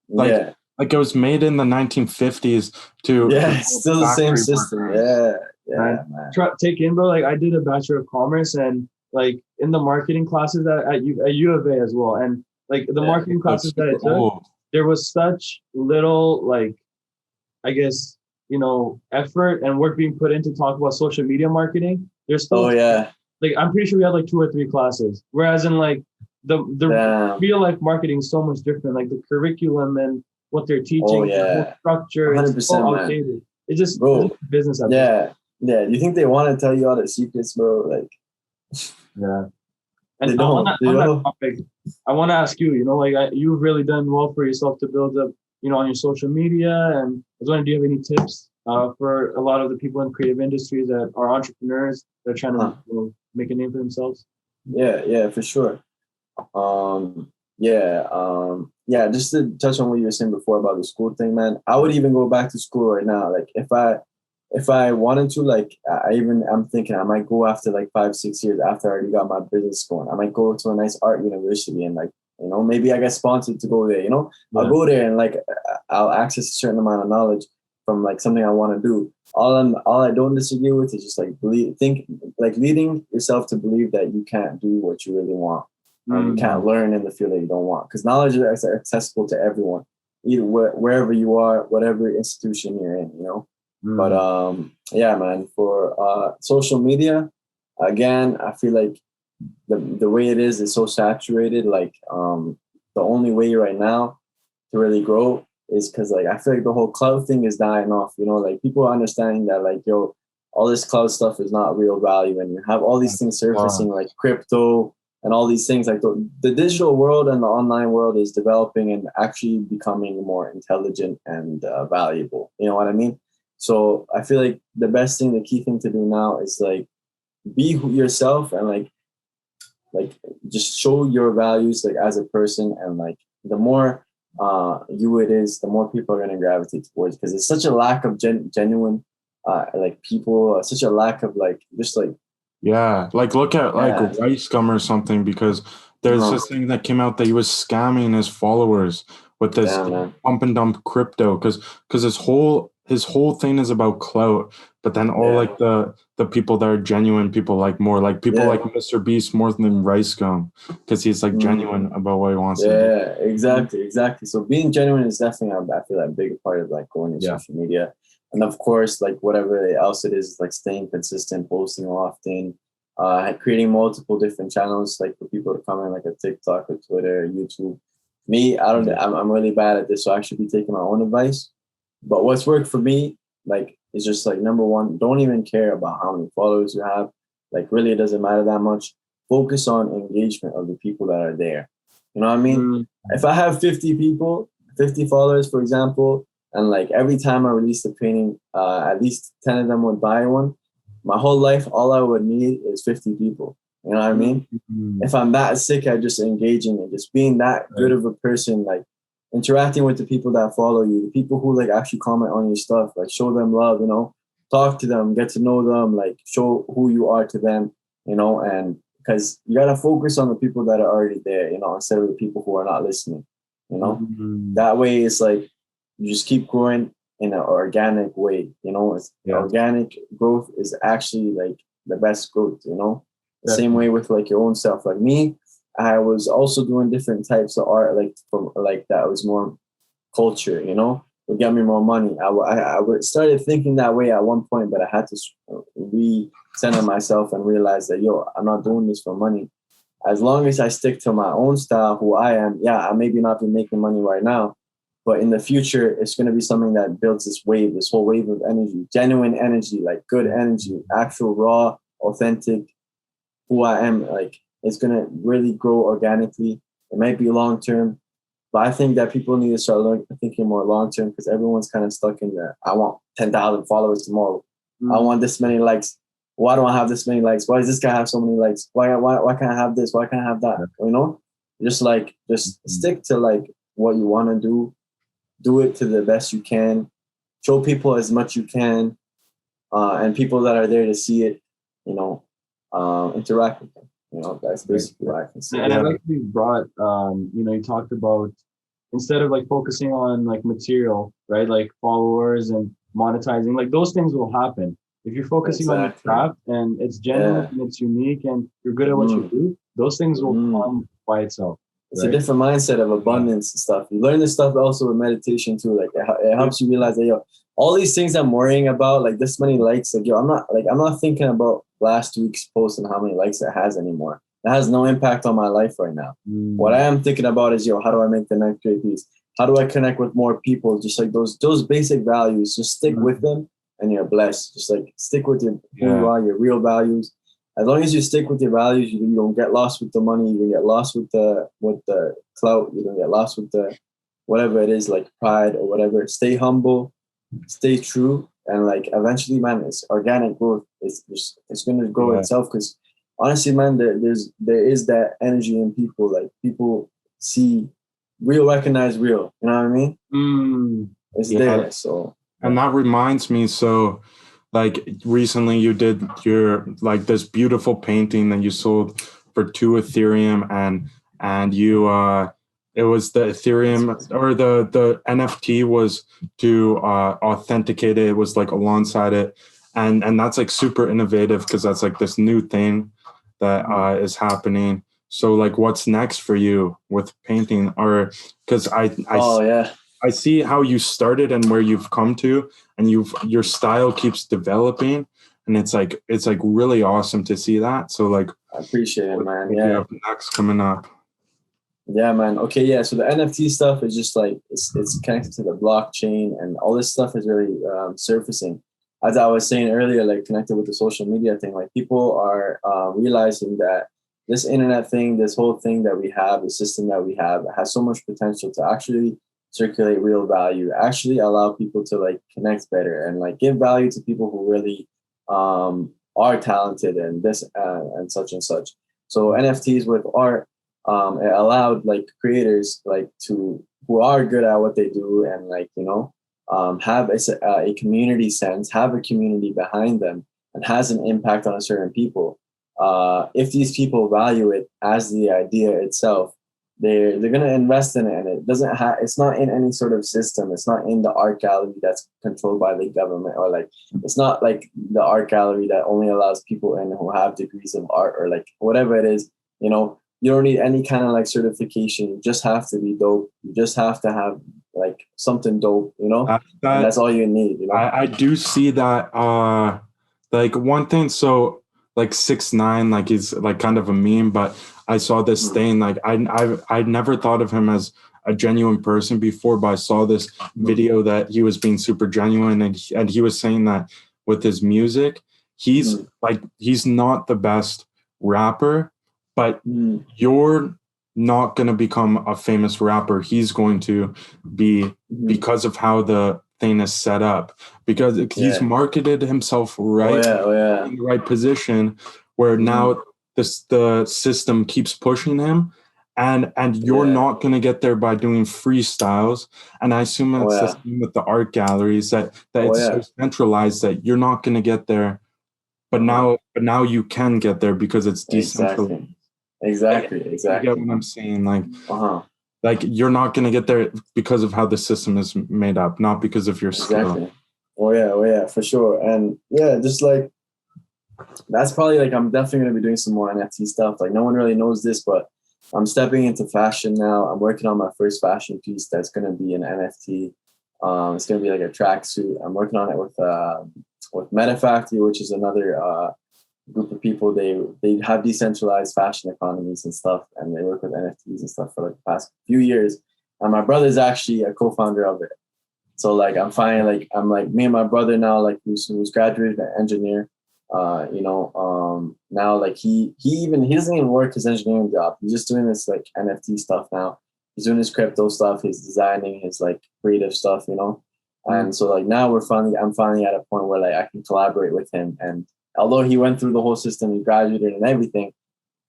Like, Yeah. like it was made in the 1950s to Yeah, it's still the same factory system. workers. Yeah, man. Take in, bro. Like I did a Bachelor of Commerce, and like in the marketing classes at U of A as well, and like the marketing classes that I took, Cool. there was such little like, I guess, effort and work being put in to talk about social media marketing. There's still like I'm pretty sure we had like 2 or 3 classes, whereas in like the real life marketing is so much different. Like the curriculum and what they're teaching, the whole structure, 100%, is so outdated. It's just business. Yeah. Do you think they want to tell you all the secrets, bro? Like, yeah. And on that topic, I want to ask you. You've really done well for yourself to build up, on your social media. And I was wondering, do you have any tips for a lot of the people in creative industries that are entrepreneurs that are trying to make a name for themselves? Yeah, for sure. Just to touch on what you were saying before about the school thing, man, I would even go back to school right now. Like if I wanted to, like I'm thinking I might go after like 5-6 years after I already got my business going. I might go to a nice art university and like, maybe I get sponsored to go there, I'll go there and like I'll access a certain amount of knowledge from like something I want to do. All I don't disagree with is just like leading yourself to believe that you can't do what you really want. You can't learn in the field that you don't want, because knowledge is accessible to everyone, either wherever you are, whatever institution you're in, But man, for social media, again, I feel like the way it is so saturated. Like the only way right now to really grow is because like I feel like the whole cloud thing is dying off. Like people are understanding that like, all this cloud stuff is not real value, and you have all these things surfacing like crypto and all these things. Like the digital world and the online world is developing and actually becoming more intelligent and valuable. You know what I mean? So I feel like the best thing, the key thing to do now is like be yourself and like just show your values like as a person, and like the more you it is, the more people are going to gravitate towards, because it's such a lack of genuine like people, such a lack of like just like like look at like Rice Gum or something, because there's this thing that came out that he was scamming his followers with this pump and dump crypto, because his whole thing is about clout, but then all like the people that are genuine people, like more like people like Mr. Beast more than Rice Gum, because he's like genuine about what he wants to do. Exactly. So being genuine is definitely, I feel like, a big part of like going to social media. And of course, like whatever else it is, like staying consistent, posting often, creating multiple different channels, like for people to come in, like a TikTok or Twitter or YouTube. Me, I'm really bad at this, so I should be taking my own advice. But what's worked for me, like, is just like, number one, don't even care about how many followers you have. Like, really, it doesn't matter that much. Focus on engagement of the people that are there. You know what I mean? If I have 50 followers, for example, and like every time I release a painting, at least 10 of them would buy one. My whole life, all I would need is 50 people. You know what I mean? If I'm that sick at just engaging and just being that good of a person, like interacting with the people that follow you, the people who like actually comment on your stuff, like show them love, talk to them, get to know them, like show who you are to them, and because you gotta focus on the people that are already there, you know, instead of the people who are not listening. You know, that way it's like you just keep growing in an organic way. You know, organic growth is actually like the best growth. You know, the same way with like your own self. Like me, I was also doing different types of art, like from like that was more culture. You know, would get me more money. I started thinking that way at one point, but I had to recenter myself and realize that I'm not doing this for money. As long as I stick to my own style, who I am, I maybe not be making money right now, but in the future, it's going to be something that builds this whole wave of energy, genuine energy, like good energy, actual raw, authentic, who I am. Like it's going to really grow organically. It might be long term, but I think that people need to start thinking more long term, because everyone's kind of stuck in there. I want 10,000 followers tomorrow. I want this many likes. Why don't I have this many likes? Why does this guy have so many likes? Why can't I have this? Why can't I have that? You know, just stick to like what you want to do. Do it to the best you can. Show people as much you can, and people that are there to see it. You know, interact with them. You know, that's basically what I can say. And I like you brought. You know, you talked about, instead of like focusing on like material, right? Like followers and monetizing, like those things will happen. If you're focusing on your craft and it's genuine and it's unique and you're good at what you do, those things will come by itself. It's a different mindset of abundance and stuff. You learn this stuff also with meditation too. Like it helps you realize that all these things I'm worrying about, like this many likes, like I'm not thinking about last week's post and how many likes it has anymore. That has no impact on my life right now. What I am thinking about is how do I make the next great piece? How do I connect with more people? Just like those basic values, just stick with them. And you're blessed. Just like stick with who you are, your real values. As long as you stick with your values, you don't get lost with the money. You don't get lost with the clout. You don't get lost with the whatever it is, like pride or whatever. Stay humble, stay true, and like eventually, man, it's organic growth. It's going to grow itself. Because honestly, man, there is that energy in people. Like people see real, recognize real. You know what I mean? It's there. So. And that reminds me, so like recently you did your like this beautiful painting that you sold for 2 Ethereum, and you it was the Ethereum or the NFT was to authenticate it. It was like alongside it, and that's like super innovative, because that's like this new thing that is happening. So like, what's next for you with painting? Or because I see how you started and where you've come to, and your style keeps developing, and it's like really awesome to see that. So like, I appreciate it, man. You have next coming up. Yeah, man. Okay, yeah. So the NFT stuff is just like it's connected to the blockchain, and all this stuff is really surfacing. As I was saying earlier, like connected with the social media thing, like people are realizing that this internet thing, this whole thing that we have, the system that we have, has so much potential to actually circulate real value, actually allow people to like connect better and like give value to people who really are talented and this and such and such. So NFTs with art, it allowed like creators like who are good at what they do, and like, you know, have a community sense, have a community behind them, and has an impact on a certain people. If these people value it as the idea itself, they're going to invest in it, and it doesn't have, it's not in any sort of system. It's not in the art gallery that's controlled by the government, or like, it's not like the art gallery that only allows people in who have degrees of art, or like whatever it is. You know, you don't need any kind of like certification. You just have to be dope. You just have to have like something dope, you know, and that's all you need. You know, I do see that, like one thing. So like 6ix9ine, like he's like kind of a meme, but I saw this thing, like I never thought of him as a genuine person before, but I saw this video that he was being super genuine, and he was saying that with his music, he's not the best rapper, but you're not going to become a famous rapper. He's going to be, because of how the thing is set up, because he's marketed himself right in the right position, where now the system keeps pushing him, and you're not going to get there by doing freestyles. And I assume it's the same with the art galleries, that it's so centralized that you're not going to get there but now you can get there because it's decentralized. Exactly. You get what I'm saying? Like, Uh-huh. like you're not going to get there because of how the system is made up, not because of your skill. Oh yeah, for sure. And yeah, just like that's probably like I'm definitely gonna be doing some more NFT stuff. Like no one really knows this, but I'm stepping into fashion now. I'm working on my first fashion piece that's gonna be an NFT. It's gonna be like a tracksuit. I'm working on it with Meta Factory, which is another group of people. They have decentralized fashion economies and stuff, and they work with NFTs and stuff for like the past few years. And my brother's actually a co-founder of it. So like I'm like me and my brother now, like who's graduated an engineer. Now like he doesn't even work his engineering job. He's just doing this like NFT stuff now. He's doing his crypto stuff, he's designing his like creative stuff, And so like now I'm finally at a point where like I can collaborate with him. And although he went through the whole system, he graduated and everything,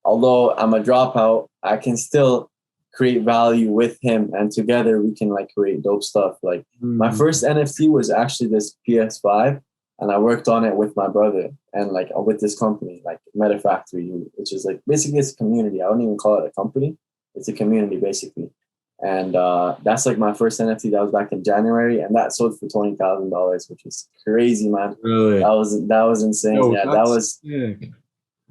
although I'm a dropout, I can still create value with him, and together we can like create dope stuff. Like my first NFT was actually this PS5, and I worked on it with my brother and like with this company, like Meta Factory, which is like basically it's a community. I wouldn't even call it a company. It's a community basically. And that's like my first NFT. That was back in January, and that sold for $20,000, which is crazy, man. Really? That was insane. Yo, yeah, that was sick.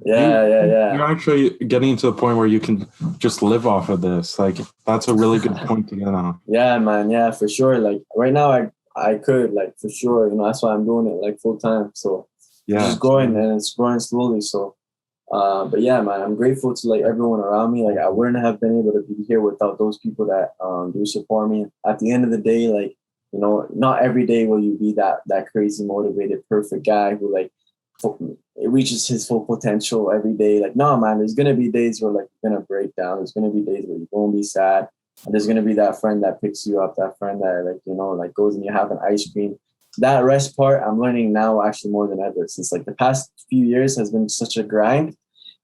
Yeah. You're actually getting to the point where you can just live off of this. Like that's a really good point to get on. Yeah, man. Yeah, for sure. Like right now, I could like for sure. That's why I'm doing it like full time. So yeah, it's just growing and it's growing slowly. So, but yeah, man, I'm grateful to like everyone around me. Like I wouldn't have been able to be here without those people that do support me. At the end of the day, like not every day will you be that crazy motivated perfect guy who like it reaches his full potential every day. Like, no, man, there's gonna be days where like you're gonna break down. There's gonna be days where you're gonna be sad, and there's gonna be that friend that picks you up, that friend that like goes and you have an ice cream. That rest part, I'm learning now actually more than ever. Since like the past few years has been such a grind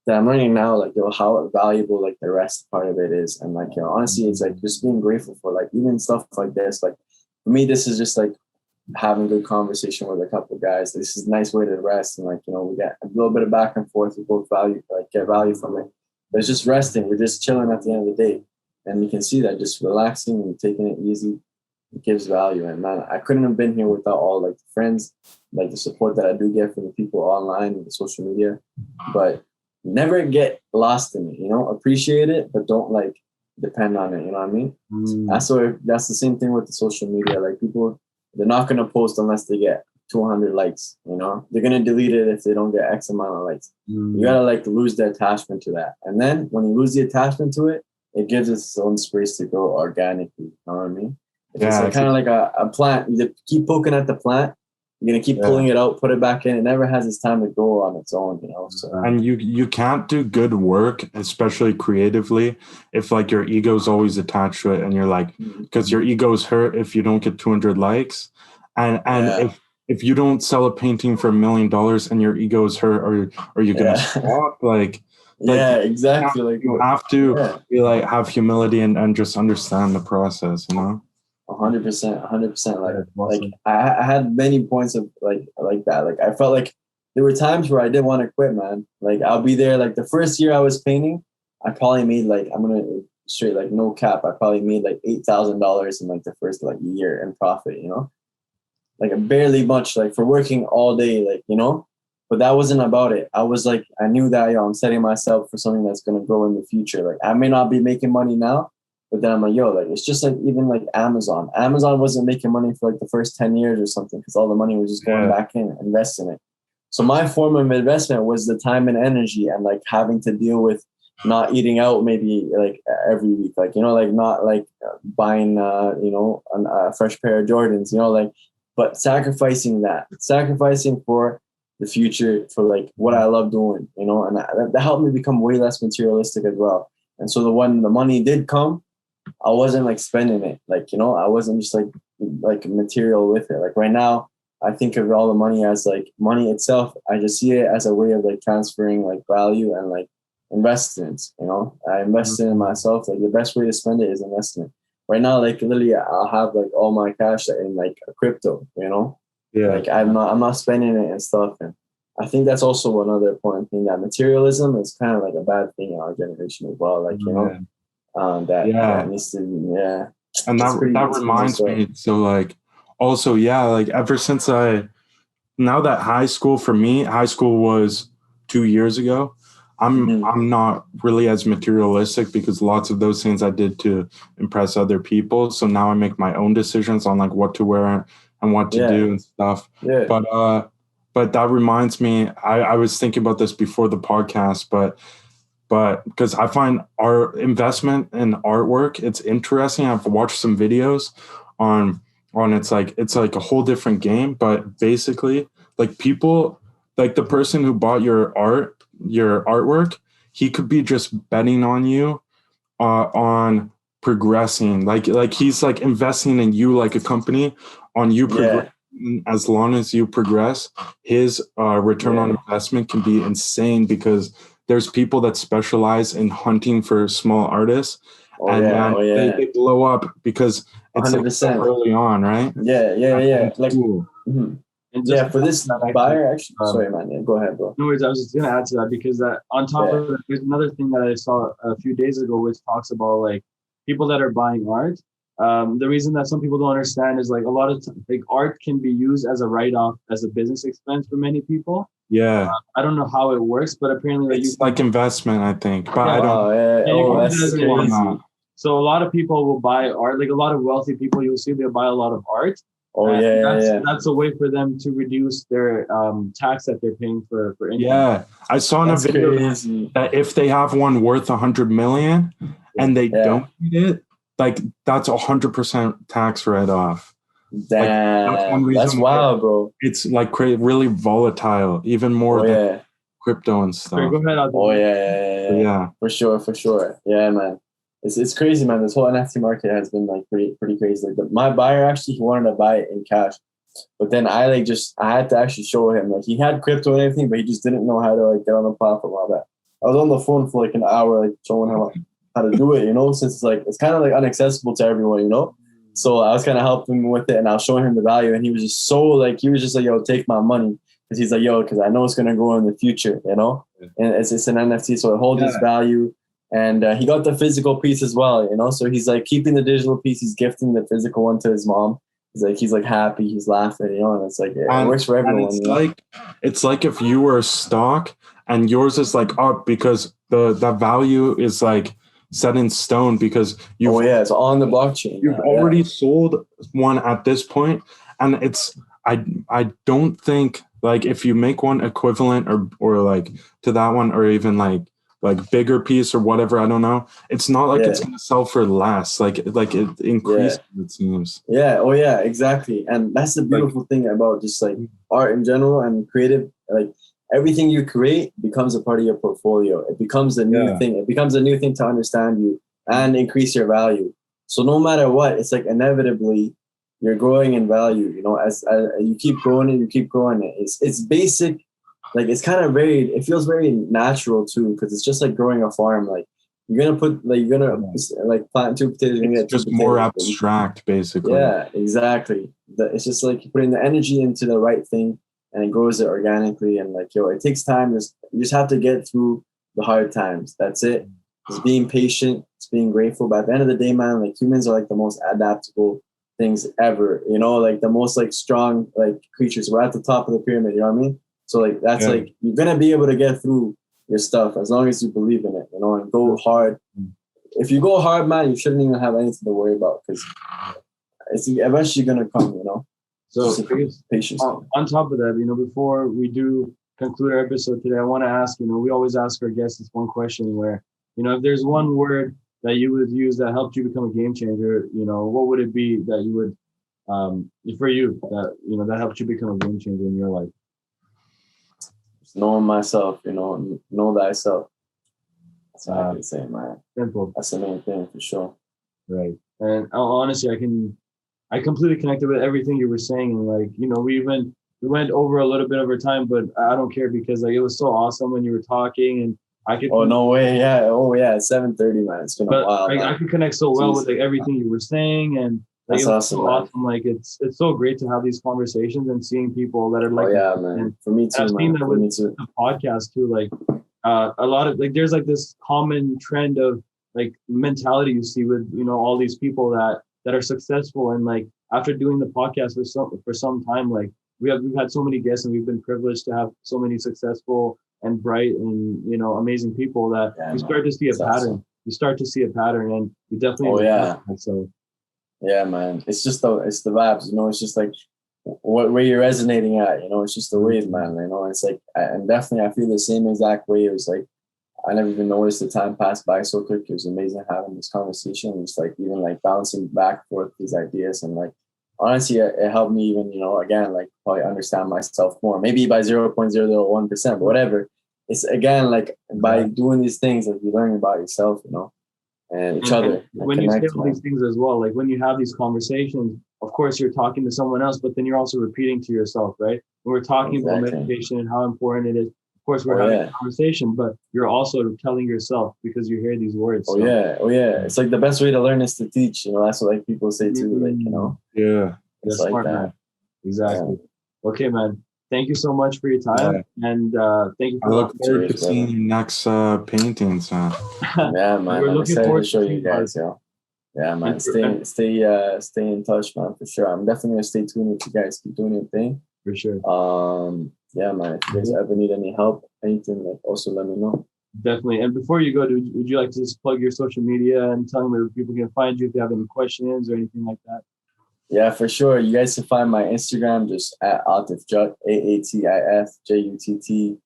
that I'm learning now, like how valuable like the rest part of it is, and like honestly, it's like just being grateful for like even stuff like this. Like for me, this is just like having good conversation with a couple of guys. This is a nice way to rest, and like we get a little bit of back and forth. We both get value from it. But it's just resting. We're just chilling at the end of the day, and you can see that just relaxing and taking it easy, it gives value. And man, I couldn't have been here without all like the friends, like the support that I do get from the people online and the social media. But never get lost in it. Appreciate it, but don't like depend on it. You know what I mean? That's the same thing with the social media. Like people. They're not going to post unless they get 200 likes, They're going to delete it if they don't get X amount of likes. You got to like lose the attachment to that. And then when you lose the attachment to it, it gives it its own space to grow organically. You know what I mean? It's like, kind of like a plant. You keep poking at the plant, you're going to keep pulling it out, put it back in. It never has its time to grow on its own, So. And you can't do good work, especially creatively, if like your ego is always attached to it, and you're like, because your ego is hurt if you don't get 200 likes, and if you don't sell a painting for $1 million and your ego is hurt, are you gonna stop? Like exactly. Like you have to be like have humility and just understand the process, 100%. Like I had many points of like that. Like I felt like there were times where I didn't want to quit, man. Like I'll be there. Like the first year I was painting, I probably made like I'm gonna straight like no cap. I probably made like $8,000 in like the first like year in profit. Like barely much. Like for working all day, like But that wasn't about it. I was like I knew that I'm setting myself for something that's gonna grow in the future. Like I may not be making money now. But then I'm like, like it's just like even like Amazon. Amazon wasn't making money for like the first 10 years or something because all the money was just going back in, invest in it. So my form of investment was the time and energy and like having to deal with not eating out maybe like every week, like, like not like buying, a fresh pair of Jordans, but sacrificing for the future, for like what I love doing, and that helped me become way less materialistic as well. And so when the money did come, I wasn't like spending it, like, I wasn't just like material with it. Like right now, I think of all the money as like money itself. I just see it as a way of like transferring like value and like investments, I invested in myself. Like the best way to spend it is investment. Right now, like literally I'll have like all my cash in like a crypto, like I'm not spending it and stuff. And I think that's also another important thing, that materialism is kind of like a bad thing in our generation as well. Like, you know, that needs to, And that reminds me. So like, also, like ever since now that high school was 2 years ago. I'm not really as materialistic because lots of those things I did to impress other people. So now I make my own decisions on like what to wear and what to do and stuff. Yeah. But that reminds me, I was thinking about this before the podcast, but because I find our investment in artwork, it's interesting. I've watched some videos on it's like a whole different game, but basically like people, like the person who bought your artwork, he could be just betting on you on progressing. Like he's like investing in you like a company on you progressing. As long as you progress, his return on investment can be insane because there's people that specialize in hunting for small artists they blow up because it's 100%. Like early on, right? Yeah. Like, and for this buyer, actually, sorry, man. Go ahead, bro. No worries. I was just gonna add to that because that on top of that, there's another thing that I saw a few days ago, which talks about like people that are buying art. The reason that some people don't understand is like a lot of like art can be used as a write-off as a business expense for many people. Yeah, I don't know how it works, but apparently it's like investment, I think. But I don't. That's crazy. So a lot of people will buy art. Like a lot of wealthy people, you'll see they'll buy a lot of art. That's a way for them to reduce their tax that they're paying for income. Yeah, I saw in a video that if they have one worth 100 million and they don't need it, like that's 100% tax write-off. Damn, like, that's wild, bro. It's like really volatile, even more than crypto and stuff. Go ahead, yeah, for sure. Yeah, man. It's crazy, man. This whole NFT market has been like pretty crazy. Like my buyer actually, he wanted to buy it in cash, but then I had to actually show him, like he had crypto and everything, but he just didn't know how to like get on the platform, all that. I was on the phone for like an hour, like showing him how to do it, you know, since it's kind of like inaccessible to everyone, you know. So I was kind of helping him with it, and I was showing him the value, and he was just like, yo, take my money, because he's like, yo, because I know it's gonna grow in the future, you know, and it's an NFT, so it holds its value. And he got the physical piece as well, you know. So he's like keeping the digital piece. He's gifting the physical one to his mom. He's like happy. He's laughing, you know. And it's like it works for everyone. It's like if you were a stock and yours is like up because the value is like set in stone because you. It's on the blockchain. You've already sold one at this point, and it's I don't think like if you make one equivalent or like to that one or even like bigger piece or whatever, I don't know. It's not like it's gonna sell for less. Like it increases, it seems. Yeah, exactly. And that's the beautiful thing about just like art in general and creative. Like everything you create becomes a part of your portfolio. It becomes a new thing. It becomes a new thing to understand you and increase your value. So no matter what, it's like inevitably you're growing in value. You know, as you keep growing it, It's basic. Like it's kind of it feels very natural too, because it's just like growing a farm. Like you're gonna plant 2 potatoes. It's just more abstract, basically. Yeah, exactly. It's just like putting the energy into the right thing, and it grows it organically. And like it takes time. You just have to get through the hard times. That's it. It's being patient. It's being grateful. But at the end of the day, man, like humans are like the most adaptable things ever. You know, like the most like strong like creatures. We're at the top of the pyramid. You know what I mean? So like that's like you're gonna be able to get through your stuff as long as you believe in it, you know, and go hard. If you go hard, man, you shouldn't even have anything to worry about because it's eventually gonna come, you know. So patience. On top of that, you know, before we do conclude our episode today, I want to ask, you know, we always ask our guests this one question where, you know, if there's one word that you would use that helped you become a game changer, you know, what would it be that you would for you that, you know, that helped you become a game changer in your life? Knowing myself, you know thyself. That's what I can say, man. Simple. That's the main thing for sure. Right. And honestly, I completely connected with everything you were saying. And like, you know, we went over a little bit of our time, but I don't care because like it was so awesome when you were talking and I could. Oh no way! Yeah. Oh yeah. It's 7:30, man. It's been a while. I could connect so well with like everything you were saying, and That's it's awesome, so man. awesome. Like it's so great to have these conversations and seeing people that are like, Oh yeah, man. For me too, I've seen man. that For with me too. the podcast too. Like a lot of like there's like this common trend of like mentality you see with all these people that are successful, and like after doing the podcast for some time, like we've had so many guests and we've been privileged to have so many successful and bright and amazing people that Yeah, we man. start to see a That's pattern. awesome. We start to see a pattern, and we definitely. Oh yeah. So yeah, man. It's just it's the vibes, it's just like where you're resonating at, it's just the wave, man. It's like, and definitely I feel the same exact way. It was like I never even noticed the time passed by so quick. It was amazing having this conversation. It's like even like bouncing back forth these ideas, and like honestly, it helped me even again like probably understand myself more. Maybe by 0.001%, but whatever. It's again like by doing these things, like you're learning about yourself, and each other. And when you say all these things as well, like when you have these conversations, of course you're talking to someone else, but then you're also repeating to yourself, right? When we're talking about meditation and how important it is, of course we're having a conversation, but you're also telling yourself because you hear these words. Oh yeah. It's like the best way to learn is to teach. That's what like people say too. Like Yeah, it's that's like smart, that. man. Exactly. Yeah. Okay, man. Thank you so much for your time, and thank you. I look forward to seeing your next paintings. Yeah, man. We're I'm looking excited forward to show to you guys, yo. Yeah, man. Stay in touch, man, for sure. I'm definitely gonna stay tuned with you guys. Keep doing your thing. For sure. Yeah, man. If you guys ever need any help, anything, like also let me know. Definitely. And before you go, would you like to just plug your social media and tell them where people can find you if you have any questions or anything like that? Yeah, for sure. You guys can find my Instagram just at Aatif Jutt, AATIFJUTT.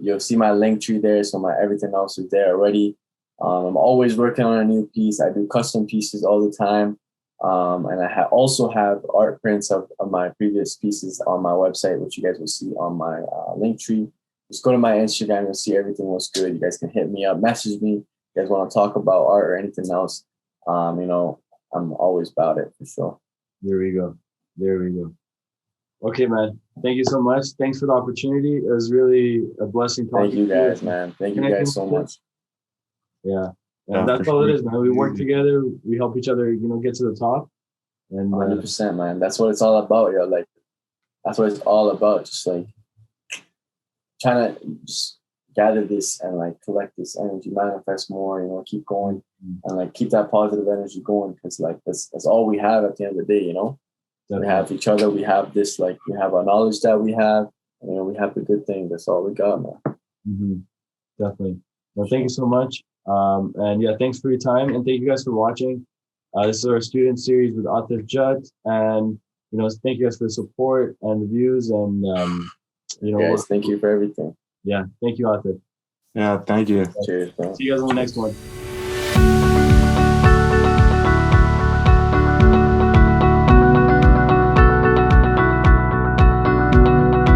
You'll see my link tree there, so my everything else is there already. I'm always working on a new piece. I do custom pieces all the time. And I also have art prints of my previous pieces on my website, which you guys will see on my link tree. Just go to my Instagram, you'll see everything was good. You guys can hit me up, message me. You guys want to talk about art or anything else. I'm always about it for sure. There we go. Okay, man. Thank you so much. Thanks for the opportunity. It was really a blessing talking to you. Thank you guys, man. Thank you guys so much. Yeah. And that's all it is, man. We work together. We help each other, get to the top. And 100%, man. That's what it's all about, yo. Like, that's what it's all about. Just like trying to just gather this and like collect this energy, manifest more, keep going and like keep that positive energy going, because like that's all we have at the end of the day, Definitely. We have each other, we have this, like we have our knowledge that we have, we have the good thing. That's all we got, man. Mm-hmm. Definitely. Well, thank you so much. And yeah, thanks for your time, and thank you guys for watching. This is our student series with Aatif Jutt, and thank you guys for the support and the views, and guys, thank you for everything. Yeah, thank you, Aatif. Yeah, thank you. Cheers, bro. See you guys on the next one.